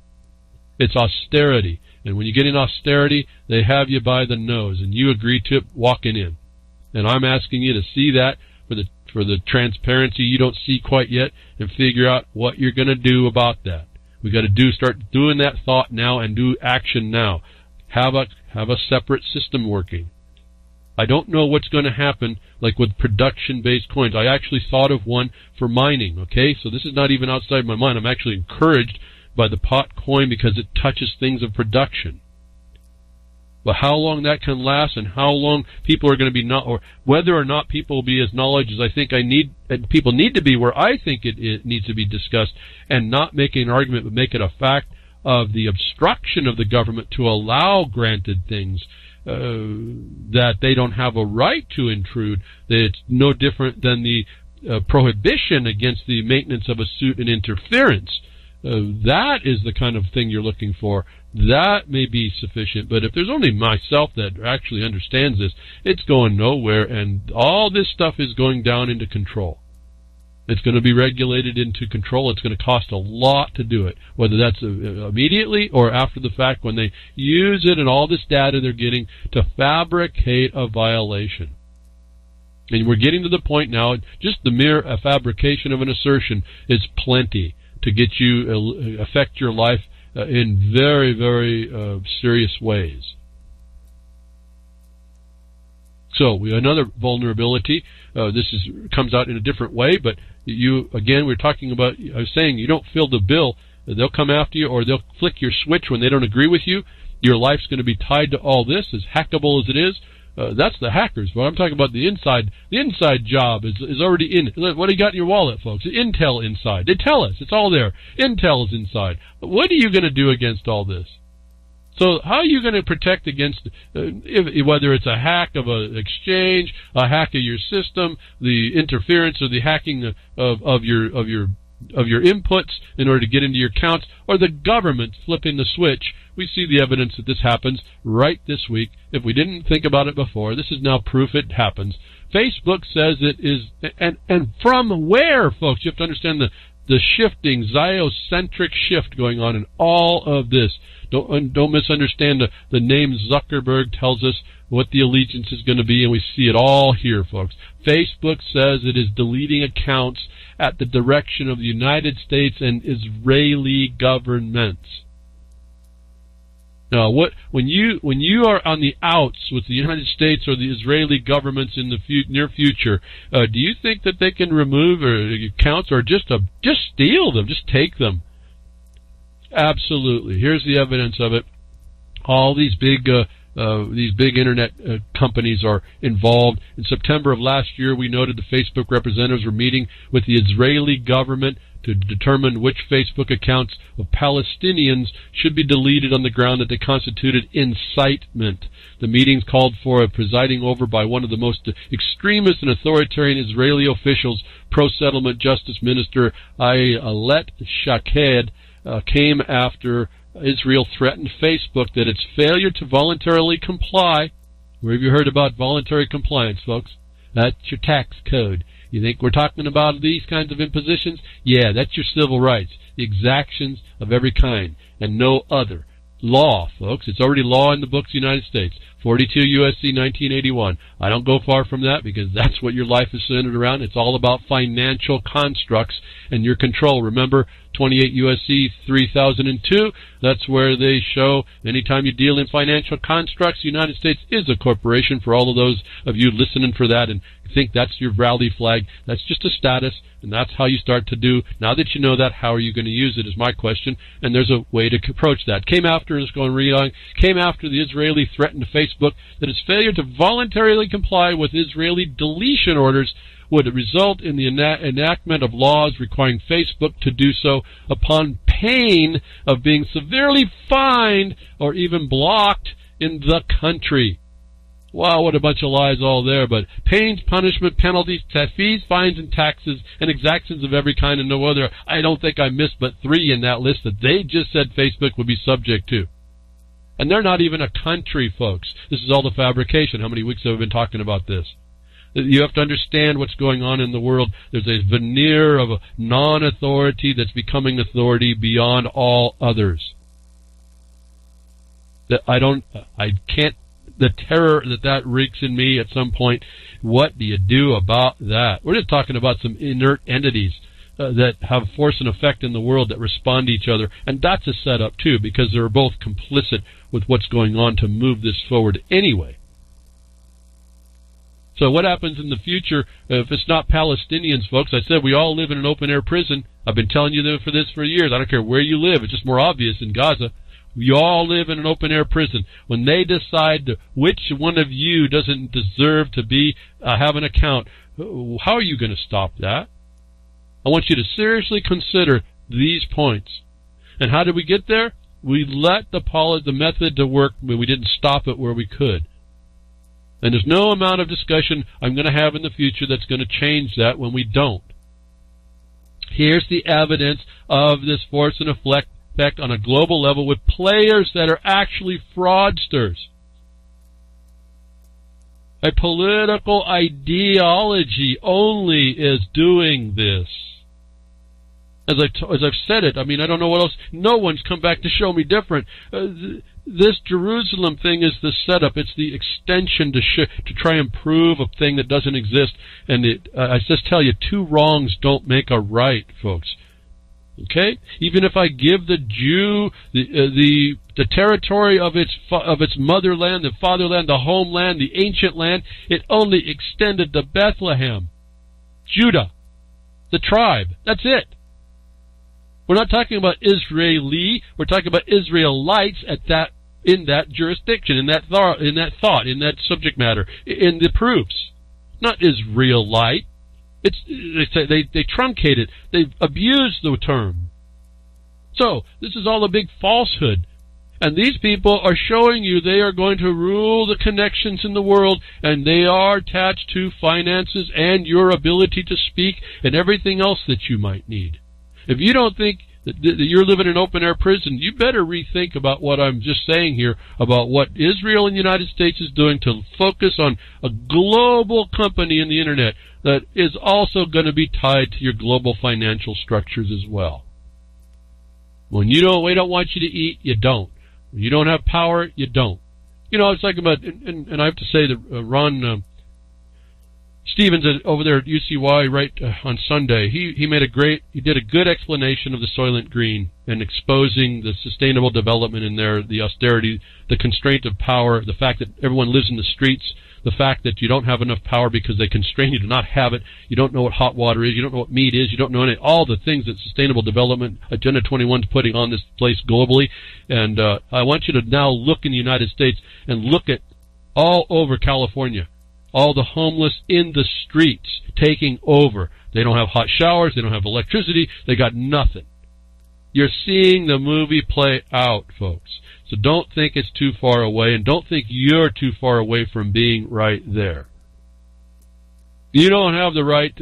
It's austerity. And when you get in austerity, they have you by the nose, and you agree to it walking in. And I'm asking you to see that for the transparency you don't see quite yet, and figure out what you're going to do about that. We got to start doing that thought now and do action now. Have a separate system working. I don't know what's going to happen, like with production-based coins. I actually thought of one for mining. Okay, so this is not even outside my mind. I'm actually encouraged by the pot coin because it touches things of production. But how long that can last, and how long people are going to be or whether or not people will be as knowledgeable as I think people need to be, where I think it needs to be discussed, and not making an argument, but make it a fact of the obstruction of the government to allow granted things that they don't have a right to intrude. That it's no different than the prohibition against the maintenance of a suit and interference. That is the kind of thing you're looking for. That may be sufficient, but if there's only myself that actually understands this, it's going nowhere, and all this stuff is going down into control. It's going to be regulated into control. It's going to cost a lot to do it, whether that's immediately or after the fact when they use it and all this data they're getting to fabricate a violation. And we're getting to the point now, just the mere fabrication of an assertion is plenty to get you affect your life in very, very serious ways. So another vulnerability. This comes out in a different way, but we're talking about. I was saying you don't fill the bill they'll come after you, or they'll flick your switch when they don't agree with you. Your life's going to be tied to all this, as hackable as it is. That's the hackers. But I'm talking about the inside. The inside job is already in. What do you got in your wallet, folks? Intel inside. They tell us. It's all there. Intel is inside. What are you going to do against all this? So how are you going to protect against, whether it's a hack of an exchange, a hack of your system, the interference or the hacking of your inputs in order to get into your accounts, or the government flipping the switch? We see the evidence that this happens right this week. If we didn't think about it before, this is now proof it happens. Facebook says it is, and from where, folks? You have to understand the shifting, ziocentric shift going on in all of this. Don't misunderstand the name Zuckerberg tells us what the allegiance is going to be, and we see it all here, folks. Facebook says it is deleting accounts at the direction of the United States and Israeli governments. Now, when you are on the outs with the United States or the Israeli governments in the near future, do you think that they can remove accounts or just steal them, just take them? Absolutely. Here's the evidence of it. All these big internet companies are involved. In September of last year, we noted the Facebook representatives were meeting with the Israeli government to determine which Facebook accounts of Palestinians should be deleted on the ground that they constituted incitement. The meetings called for a presiding over by one of the most extremist and authoritarian Israeli officials, pro-settlement Justice Minister Ayelet Shaked, came after Israel threatened Facebook that its failure to voluntarily comply. Where have you heard about voluntary compliance, folks? That's your tax code. You think we're talking about these kinds of impositions? Yeah, that's your civil rights. The exactions of every kind and no other. Law, folks. It's already law in the books of the United States. 42 U.S.C. 1981. I don't go far from that because that's what your life is centered around. It's all about financial constructs and your control. Remember, 28 U.S.C. 3002, that's where they show anytime you deal in financial constructs, the United States is a corporation. For all of those of you listening for that and think that's your rally flag, that's just a status, and that's how you start to do. Now that you know that, how are you going to use it is my question, and there's a way to approach that. Came after the Israeli threat to Facebook that its failure to voluntarily comply with Israeli deletion orders would result in the enactment of laws requiring Facebook to do so upon pain of being severely fined or even blocked in the country. Wow, what a bunch of lies all there, but pains, punishment, penalties, fees, fines, and taxes, and exactions of every kind and no other. I don't think I missed but 3 in that list that they just said Facebook would be subject to. And they're not even a country, folks. This is all the fabrication. How many weeks have we been talking about this? You have to understand what's going on in the world. There's a veneer of a non-authority that's becoming authority beyond all others. The terror that reeks in me at some point, what do you do about that? We're just talking about some inert entities that have force and effect in the world that respond to each other, and that's a setup too, because they're both complicit with what's going on to move this forward anyway. So what happens in the future if it's not Palestinians, folks? I said we all live in an open-air prison. I've been telling you for this for years. I don't care where you live. It's just more obvious in Gaza. You all live in an open-air prison. When they decide which one of you doesn't deserve to have an account, how are you going to stop that? I want you to seriously consider these points. And how did we get there? We let the method to work, but we didn't stop it where we could. And there's no amount of discussion I'm going to have in the future that's going to change that when we don't. Here's the evidence of this force and effect on a global level with players that are actually fraudsters. A political ideology only is doing this. As I've said it, I mean, I don't know what else. No one's come back to show me different. This Jerusalem thing is the setup. It's the extension to try and prove a thing that doesn't exist. And I just tell you, 2 wrongs don't make a right, folks. Okay? Even if I give the Jew the territory of its motherland, the fatherland, the homeland, the ancient land, it only extended to Bethlehem, Judah, the tribe. That's it. We're not talking about Israeli. We're talking about Israelites in that jurisdiction, in that thought, in that subject matter, in the proofs. Not Israelite. They truncate it. They've abused the term. So this is all a big falsehood. And these people are showing you they are going to rule the connections in the world, and they are attached to finances and your ability to speak and everything else that you might need. If you don't think that you're living in an open-air prison, you better rethink about what I'm just saying here about what Israel and the United States is doing to focus on a global company in the Internet that is also going to be tied to your global financial structures as well. When we don't want you to eat, you don't. When you don't have power, you don't. You know, it's like about, and I have to say that Ron Stevens over there at UCY right on Sunday, he did a good explanation of the Soylent Green and exposing the sustainable development in there, the austerity, the constraint of power, the fact that everyone lives in the streets, the fact that you don't have enough power because they constrain you to not have it, you don't know what hot water is, you don't know what meat is, you don't know all the things that Sustainable Development Agenda 21 is putting on this place globally. And I want you to now look in the United States and look at all over California, all the homeless in the streets taking over. They don't have hot showers, they don't have electricity, they got nothing. You're seeing the movie play out, folks. So don't think it's too far away, and don't think you're too far away from being right there. You don't have the right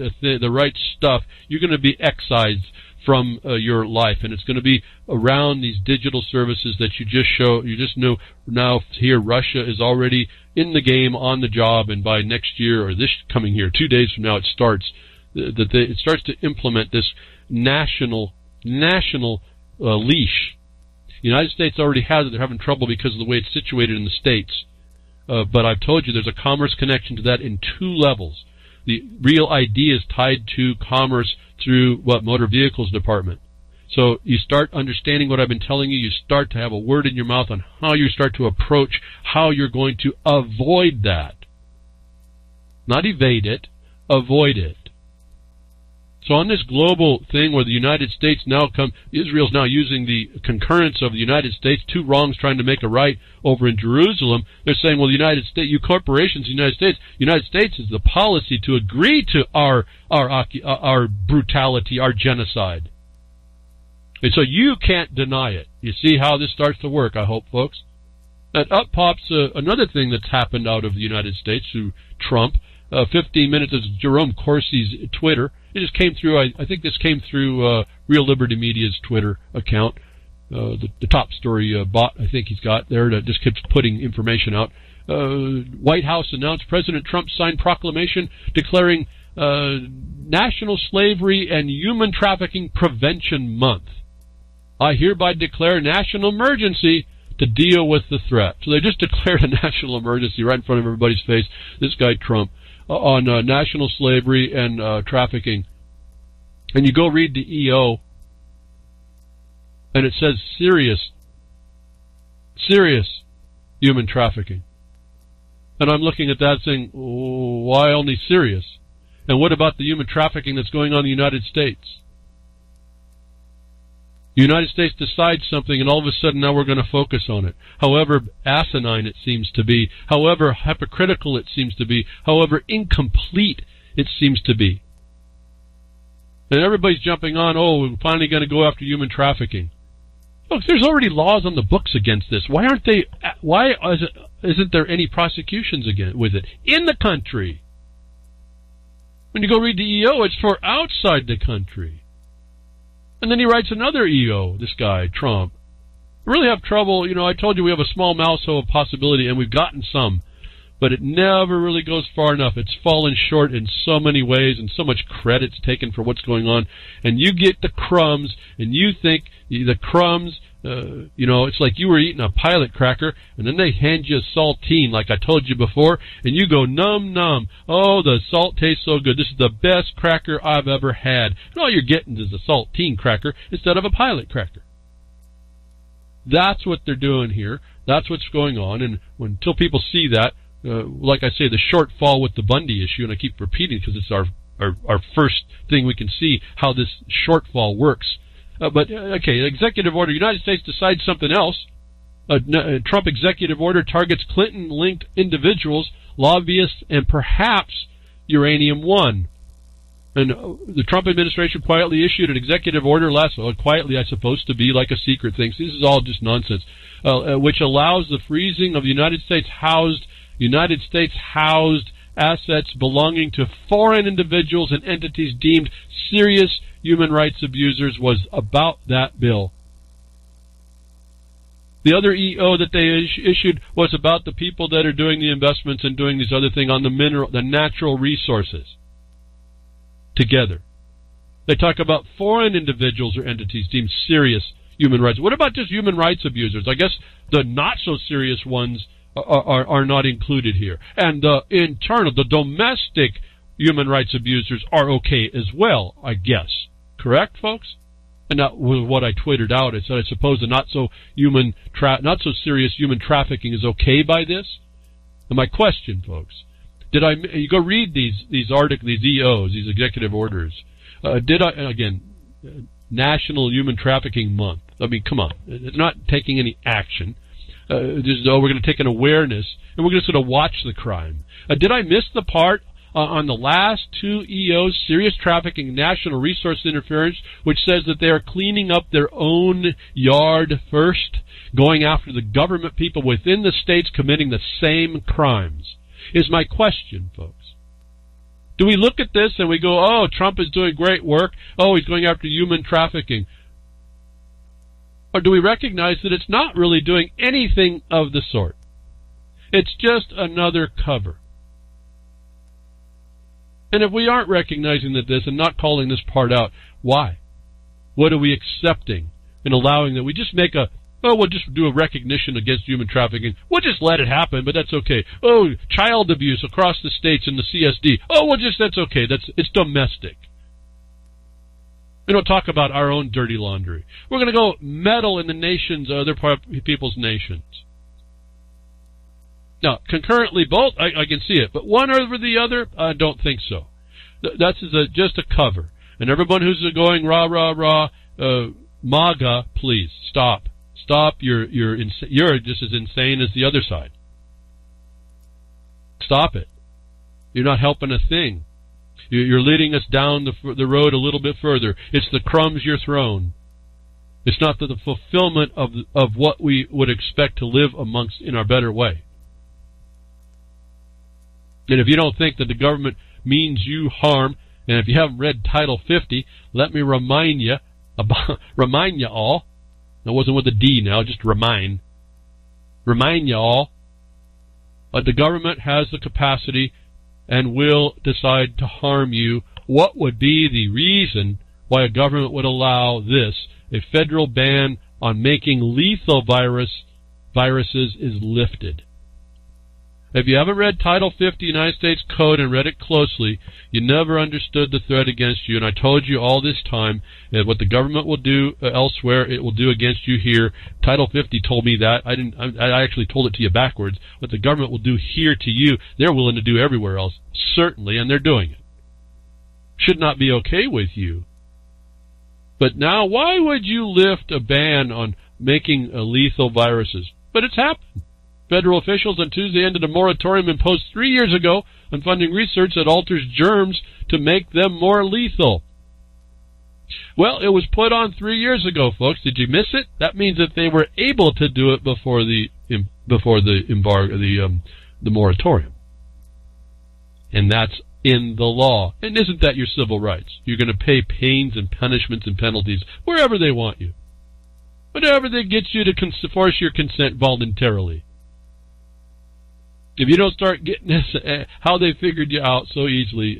stuff, you're going to be excised from your life, and it's going to be around these digital services that you just know now. Here, Russia is already in the game, on the job, and by next year or this coming year, 2 days from now, it starts to implement this national leash. The United States already has it. They're having trouble because of the way it's situated in the states. But I've told you there's a commerce connection to that in two levels. The real ID is tied to commerce through motor vehicles department. So you start understanding what I've been telling you. You start to have a word in your mouth on how you start to approach how you're going to avoid that. Not evade it, avoid it. So on this global thing where the United States Israel's now using the concurrence of the United States, two wrongs trying to make a right over in Jerusalem, they're saying, well, the United States, you corporations, the United States is the policy to agree to our brutality, our genocide. And so you can't deny it. You see how this starts to work, I hope, folks. And up pops another thing that's happened out of the United States through Trump. 15 minutes of Jerome Corsi's Twitter. It just came through, I think this came through Real Liberty Media's Twitter account. The top story bot I think he's got there that just keeps putting information out. White House announced President Trump signed proclamation declaring National Slavery and Human Trafficking Prevention Month. I hereby declare national emergency to deal with the threat. So they just declared a national emergency right in front of everybody's face, this guy Trump, on national slavery and trafficking. And you go read the EO, and it says serious human trafficking. And I'm looking at that saying, why only serious? And what about the human trafficking that's going on in the United States? The United States decides something, and all of a sudden now we're going to focus on it. However asinine it seems to be, however hypocritical it seems to be, however incomplete it seems to be. And everybody's jumping on, we're finally going to go after human trafficking. Look, there's already laws on the books against this. Why isn't there any prosecutions with it in the country? When you go read the EO, it's for outside the country. And then he writes another EO, this guy, Trump. We really have trouble, I told you we have a small mouse hole of possibility, and we've gotten some. But it never really goes far enough. It's fallen short in so many ways, and so much credit's taken for what's going on. And you get the crumbs, and you think the crumbs, it's like you were eating a pilot cracker, and then they hand you a saltine, like I told you before, and you go num. Oh, the salt tastes so good. This is the best cracker I've ever had. And all you're getting is a saltine cracker instead of a pilot cracker. That's what they're doing here. That's what's going on. And until people see that, like I say, the shortfall with the Bundy issue, and I keep repeating because it's our first thing we can see how this shortfall works. Okay, executive order. United States decides something else. Trump executive order targets Clinton-linked individuals, lobbyists, and perhaps Uranium One. And the Trump administration quietly issued an executive order quietly, I suppose, to be like a secret thing. So this is all just nonsense, which allows the freezing of United States housed assets belonging to foreign individuals and entities deemed serious human rights abusers. Was about that bill. The other EO that they issued was about the people that are doing the investments and doing these other things on the natural resources. Together, they talk about foreign individuals or entities deemed serious human rights. What about just human rights abusers? I guess the not so serious ones are not included here, and the domestic human rights abusers are okay as well. I guess, correct, folks? And that was what I tweeted out. I said I suppose the not so serious human trafficking is okay by this. And my question, folks. You go read these articles, these EOs, these executive orders. National Human Trafficking Month. I mean, come on. It's not taking any action. We're going to take an awareness, and we're just going to watch the crime. Did I miss the part on the last two EOs, serious trafficking, national resource interference, which says that they are cleaning up their own yard first, going after the government people within the states committing the same crimes? Is my question, folks. Do we look at this and we go, oh, Trump is doing great work, oh, he's going after human trafficking? Or do we recognize that it's not really doing anything of the sort? It's just another cover. And if we aren't recognizing this and not calling this part out, why? What are we accepting and allowing that we just make we'll just do a recognition against human trafficking. We'll just let it happen, but that's okay. Oh, child abuse across the states in the CSD. Oh, that's okay. It's domestic. We don't talk about our own dirty laundry. We're going to go meddle in the nations, other people's nations. Now, concurrently, both, I can see it, but one over the other, I don't think so. That's just a cover. And everyone who's going rah, rah, rah, MAGA, please, stop. Stop, you're just as insane as the other side. Stop it. You're not helping a thing. You're leading us down the road a little bit further. It's the crumbs you're thrown. It's not the fulfillment of what we would expect to live amongst in our better way. And if you don't think that the government means you harm, and if you haven't read Title 50, let me remind you all. It wasn't with a D now, just remind you all. But the government has the capacity and will decide to harm you. What would be the reason why a government would allow this? A federal ban on making lethal viruses is lifted. If you haven't read Title 50 United States Code and read it closely, you never understood the threat against you. And I told you all this time that what the government will do elsewhere, it will do against you here. Title 50 told me that. I actually told it to you backwards. What the government will do here to you, they're willing to do everywhere else. Certainly, and they're doing it. Should not be okay with you. But now, why would you lift a ban on making lethal viruses? But it's happened. Federal officials on Tuesday ended a moratorium imposed 3 years ago on funding research that alters germs to make them more lethal. Well, it was put on 3 years ago, folks. Did you miss it? That means that they were able to do it before the embargo, the moratorium, and that's in the law. And isn't that your civil rights? You're going to pay pains and punishments and penalties wherever they want you, whatever they get you to force your consent voluntarily. If you don't start getting this, how they figured you out so easily,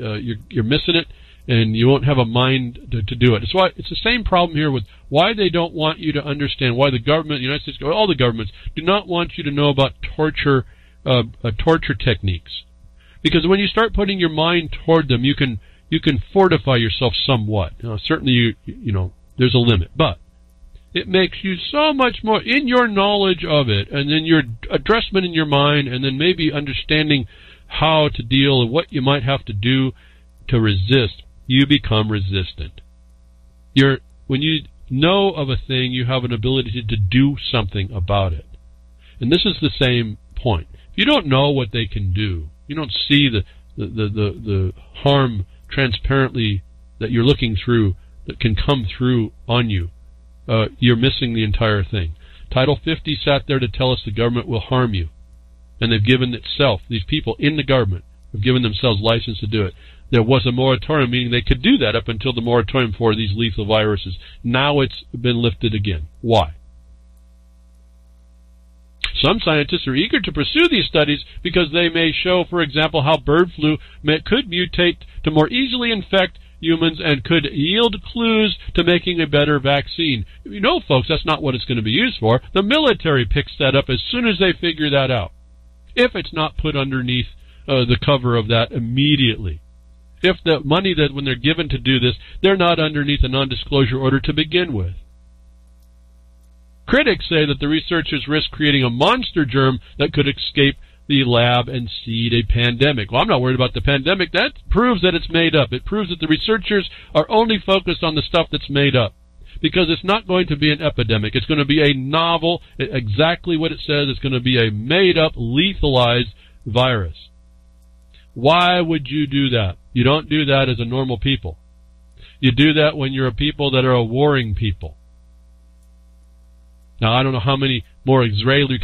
you're missing it, and you won't have a mind to do it. It's the same problem here with why they don't want you to understand, why the government, the United States, all the governments, do not want you to know about torture techniques. Because when you start putting your mind toward them, you can fortify yourself somewhat. Certainly, there's a limit, but it makes you so much more in your knowledge of it, and then your addressment in your mind, and then maybe understanding how to deal and what you might have to do to resist. You become resistant. When you know of a thing, you have an ability to do something about it. And this is the same point. If you don't know what they can do, you don't see the harm transparently that you're looking through that can come through on you, you're missing the entire thing. Title 50 sat there to tell us the government will harm you. And they've given itself, these people in the government, have given themselves license to do it. There was a moratorium, meaning they could do that up until the moratorium for these lethal viruses. Now it's been lifted again. Why? Some scientists are eager to pursue these studies because they may show, for example, how bird flu could mutate to more easily infect humans and could yield clues to making a better vaccine. You know, folks, that's not what it's going to be used for. The military picks that up as soon as they figure that out, if it's not put underneath the cover of that immediately. If the money that when they're given to do this, they're not underneath a non-disclosure order to begin with. Critics say that the researchers risk creating a monster germ that could escape the lab and seed a pandemic. Well, I'm not worried about the pandemic. That proves that it's made up. It proves that the researchers are only focused on the stuff that's made up, because it's not going to be an epidemic. It's going to be a novel, exactly what it says. It's going to be a made-up, lethalized virus. Why would you do that? You don't do that as a normal people. You do that when you're a people that are a warring people. Now, I don't know how many more Israeli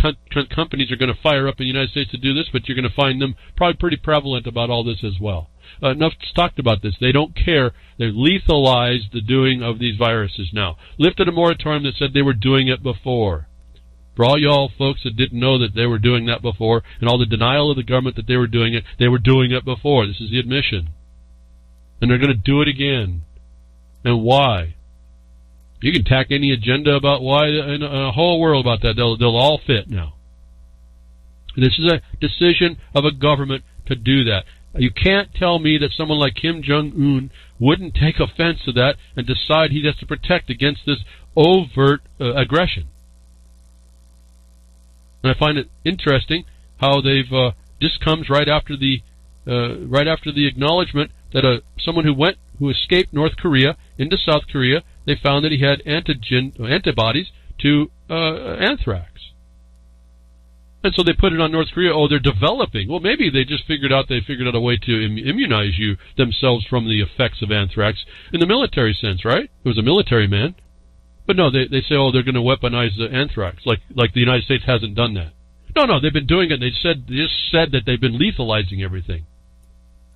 companies are going to fire up in the United States to do this, but you're going to find them probably pretty prevalent about all this as well. Enough talked about this. They don't care. They've lethalized the doing of these viruses now. Lifted a moratorium that said they were doing it before. For all y'all folks that didn't know that they were doing that before, and all the denial of the government that they were doing it before. This is the admission. And they're going to do it again. And why? You can tack any agenda about why in a whole world about that. They'll all fit now. This is a decision of a government to do that. You can't tell me that someone like Kim Jong-un wouldn't take offense to that and decide he has to protect against this overt aggression. And I find it interesting how they've this comes right after the acknowledgement that someone who escaped North Korea into South Korea, they found that he had antibodies to anthrax. And so they put it on North Korea. Oh, they're developing. Well, maybe they just figured out a way to immunize you themselves from the effects of anthrax in the military sense, right? It was a military man. But no, they say, oh, they're going to weaponize the anthrax, like the United States hasn't done that. No, they've been doing it. They just said that they've been lethalizing everything.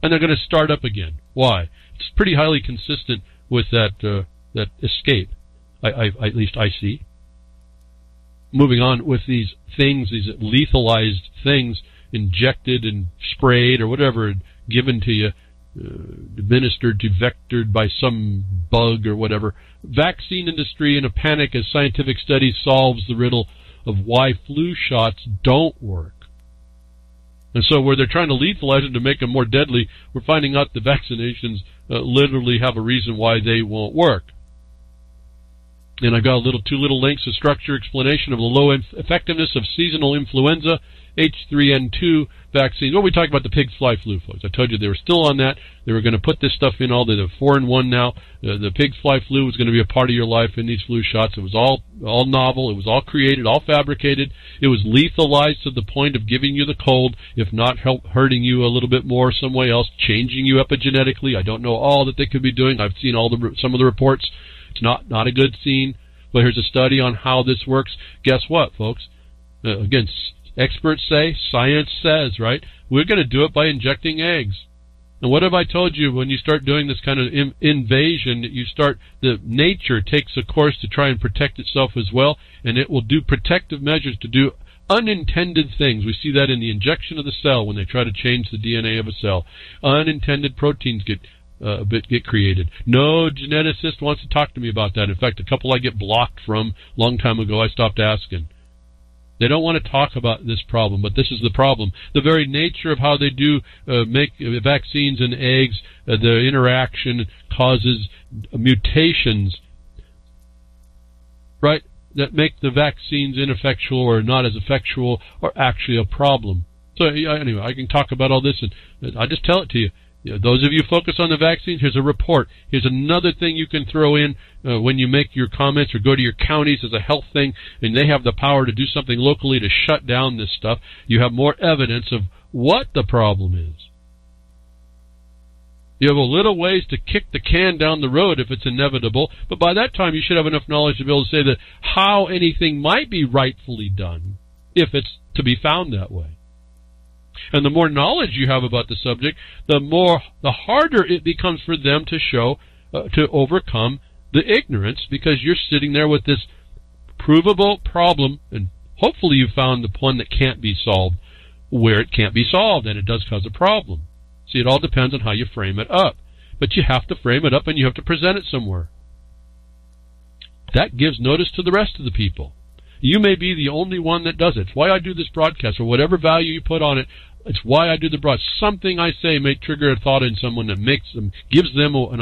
And they're going to start up again. Why? It's pretty highly consistent with that escape, at least I see. Moving on with these things, these lethalized things injected and sprayed or whatever, given to you, administered, vectored by some bug or whatever. Vaccine industry in a panic as scientific study solves the riddle of why flu shots don't work. And so where they're trying to lethalize them to make them more deadly, we're finding out the vaccinations literally have a reason why they won't work. And I've got two little links, a structure explanation of the low effectiveness of seasonal influenza, H3N2 vaccines. Well, we talked about the pig fly flu, folks. I told you they were still on that. They were going to put this stuff in all the 4-in-1 now. The pig fly flu was going to be a part of your life in these flu shots. It was all novel. It was all created, all fabricated. It was lethalized to the point of giving you the cold, if not hurting you a little bit more some way else, changing you epigenetically. I don't know all that they could be doing. I've seen some of the reports. It's not a good scene. But here's a study on how this works. Guess what, folks? Again, experts say, science says, right? We're going to do it by injecting eggs. And what have I told you? When you start doing this kind of invasion, the nature takes a course to try and protect itself as well, and it will do protective measures to do unintended things. We see that in the injection of the cell when they try to change the DNA of a cell. Unintended proteins get created. No geneticist wants to talk to me about that. In fact, a couple I get blocked from a long time ago, I stopped asking. They don't want to talk about this problem, but this is the problem. The very nature of how they do make vaccines and eggs, the interaction causes mutations, right, that make the vaccines ineffectual or not as effectual or actually a problem. So anyway, I can talk about all this, and I just tell it to you. Those of you focus on the vaccines, here's a report. Here's another thing you can throw in when you make your comments or go to your counties as a health thing, and they have the power to do something locally to shut down this stuff. You have more evidence of what the problem is. You have a little ways to kick the can down the road if it's inevitable, but by that time you should have enough knowledge to be able to say that how anything might be rightfully done if it's to be found that way. And the more knowledge you have about the subject, the harder it becomes for them to show, to overcome the ignorance, because you're sitting there with this provable problem, and hopefully you found the one that can't be solved where it can't be solved, and it does cause a problem. See, it all depends on how you frame it up. But you have to frame it up and you have to present it somewhere. That gives notice to the rest of the people. You may be the only one that does it. It's why I do this broadcast, or whatever value you put on it. It's why I do the broadcast. Something I say may trigger a thought in someone that gives them an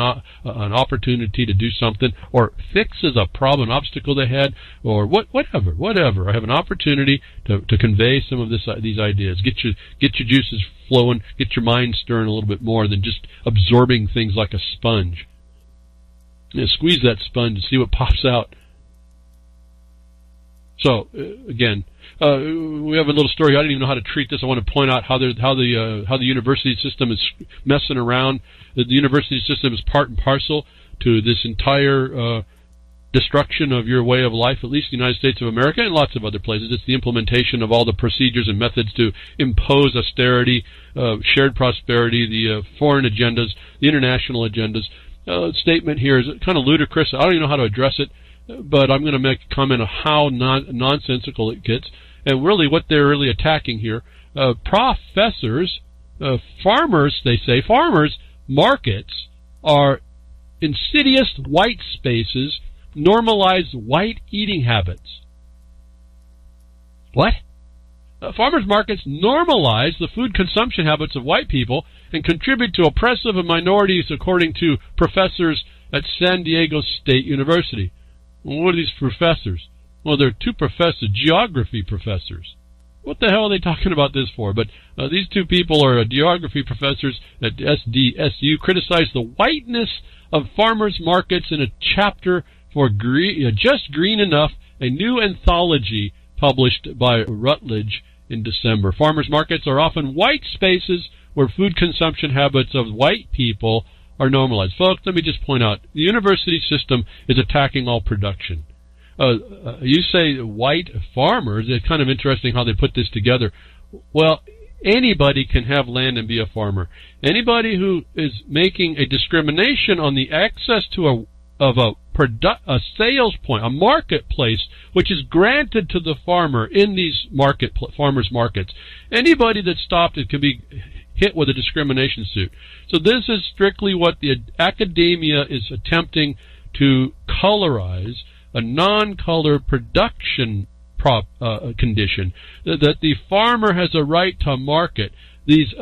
opportunity to do something, or fixes a problem, an obstacle they had, or whatever. I have an opportunity to convey some of these ideas. Get your juices flowing, get your mind stirring a little bit more than just absorbing things like a sponge. Squeeze that sponge and see what pops out. So again, we have a little story. I didn't even know how to treat this. I want to point out how the university system is messing around. The university system is part and parcel to this entire destruction of your way of life, at least in the United States of America and lots of other places. It's the implementation of all the procedures and methods to impose austerity, shared prosperity, the foreign agendas, the international agendas. Statement here is kind of ludicrous. I don't even know how to address it, but I'm going to make a comment on how nonsensical it gets, and really what they're really attacking here. Professors, farmers, they say, farmers' markets are insidious white spaces, normalized white eating habits. What? Farmers' markets normalize the food consumption habits of white people and contribute to oppressive of minorities, according to professors at San Diego State University. Well, what are these professors? Well, they're two professors, geography professors. What the hell are they talking about this for? But these two people are geography professors at SDSU, criticize the whiteness of farmers' markets in a chapter for Just Green Enough, a new anthology published by Routledge in December. Farmers' markets are often white spaces where food consumption habits of white people are normalized. Folks, let me just point out, the university system is attacking all production. You say white farmers, it's kind of interesting how they put this together. Well, anybody can have land and be a farmer. Anybody who is making a discrimination on the access to a sales point, a marketplace, which is granted to the farmer in these farmers' markets. Anybody that stopped it can be hit with a discrimination suit. So this is strictly what the academia is attempting to colorize, a non-color production condition, that the farmer has a right to market. These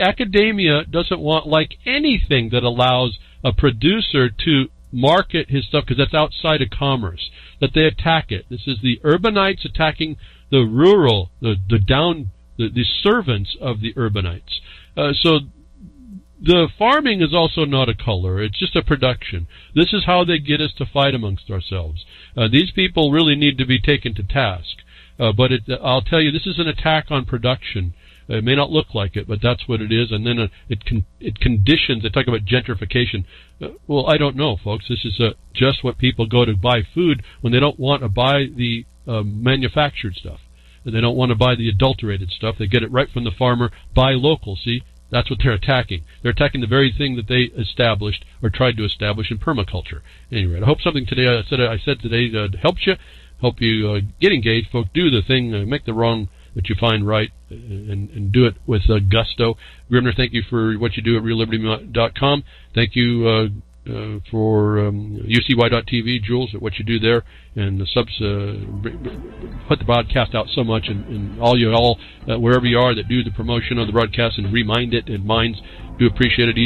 academia doesn't want like anything that allows a producer to market his stuff, because that's outside of commerce, that they attack it. This is the urbanites attacking the rural, the servants of the urbanites. So the farming is also not a color. It's just a production. This is how they get us to fight amongst ourselves. These people really need to be taken to task. But I'll tell you, this is an attack on production. It may not look like it, but that's what it is. And then it conditions. They talk about gentrification. Well, I don't know, folks. This is just what people go to buy food when they don't want to buy the manufactured stuff. They don't want to buy the adulterated stuff. They get it right from the farmer. Buy local. See, that's what they're attacking. They're attacking the very thing that they established or tried to establish in permaculture. Anyway, I hope something today I said today helps you. Hope you get engaged, folks. Do the thing. Make the wrong that you find right, and do it with gusto. Grimner, thank you for what you do at realliberty.com. Thank you for UCY.TV, Jules, at what you do there, and the subs put the broadcast out so much, and all wherever you are that do the promotion of the broadcast and remind it and minds, do appreciate it.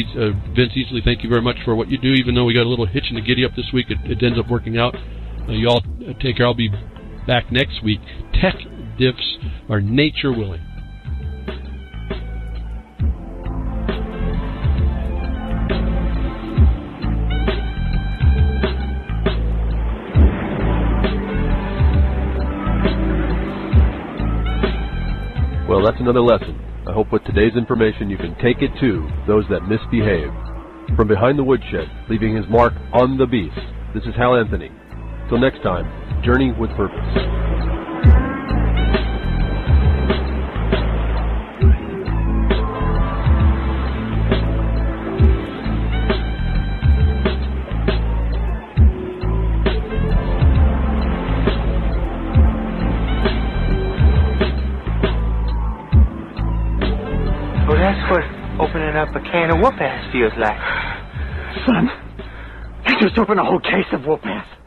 Vince Easley, thank you very much for what you do. Even though we got a little hitch in the giddy up this week, it ends up working out. You all take care. I'll be back next week. Tech diffs are nature willing. So that's another lesson. I hope with today's information you can take it to those that misbehave. From behind the woodshed, leaving his mark on the beast, this is Hal Anthony. Till next time, journey with purpose. Well, that's what opening up a can of whoop-ass feels like. Son, you just opened a whole case of whoop-ass.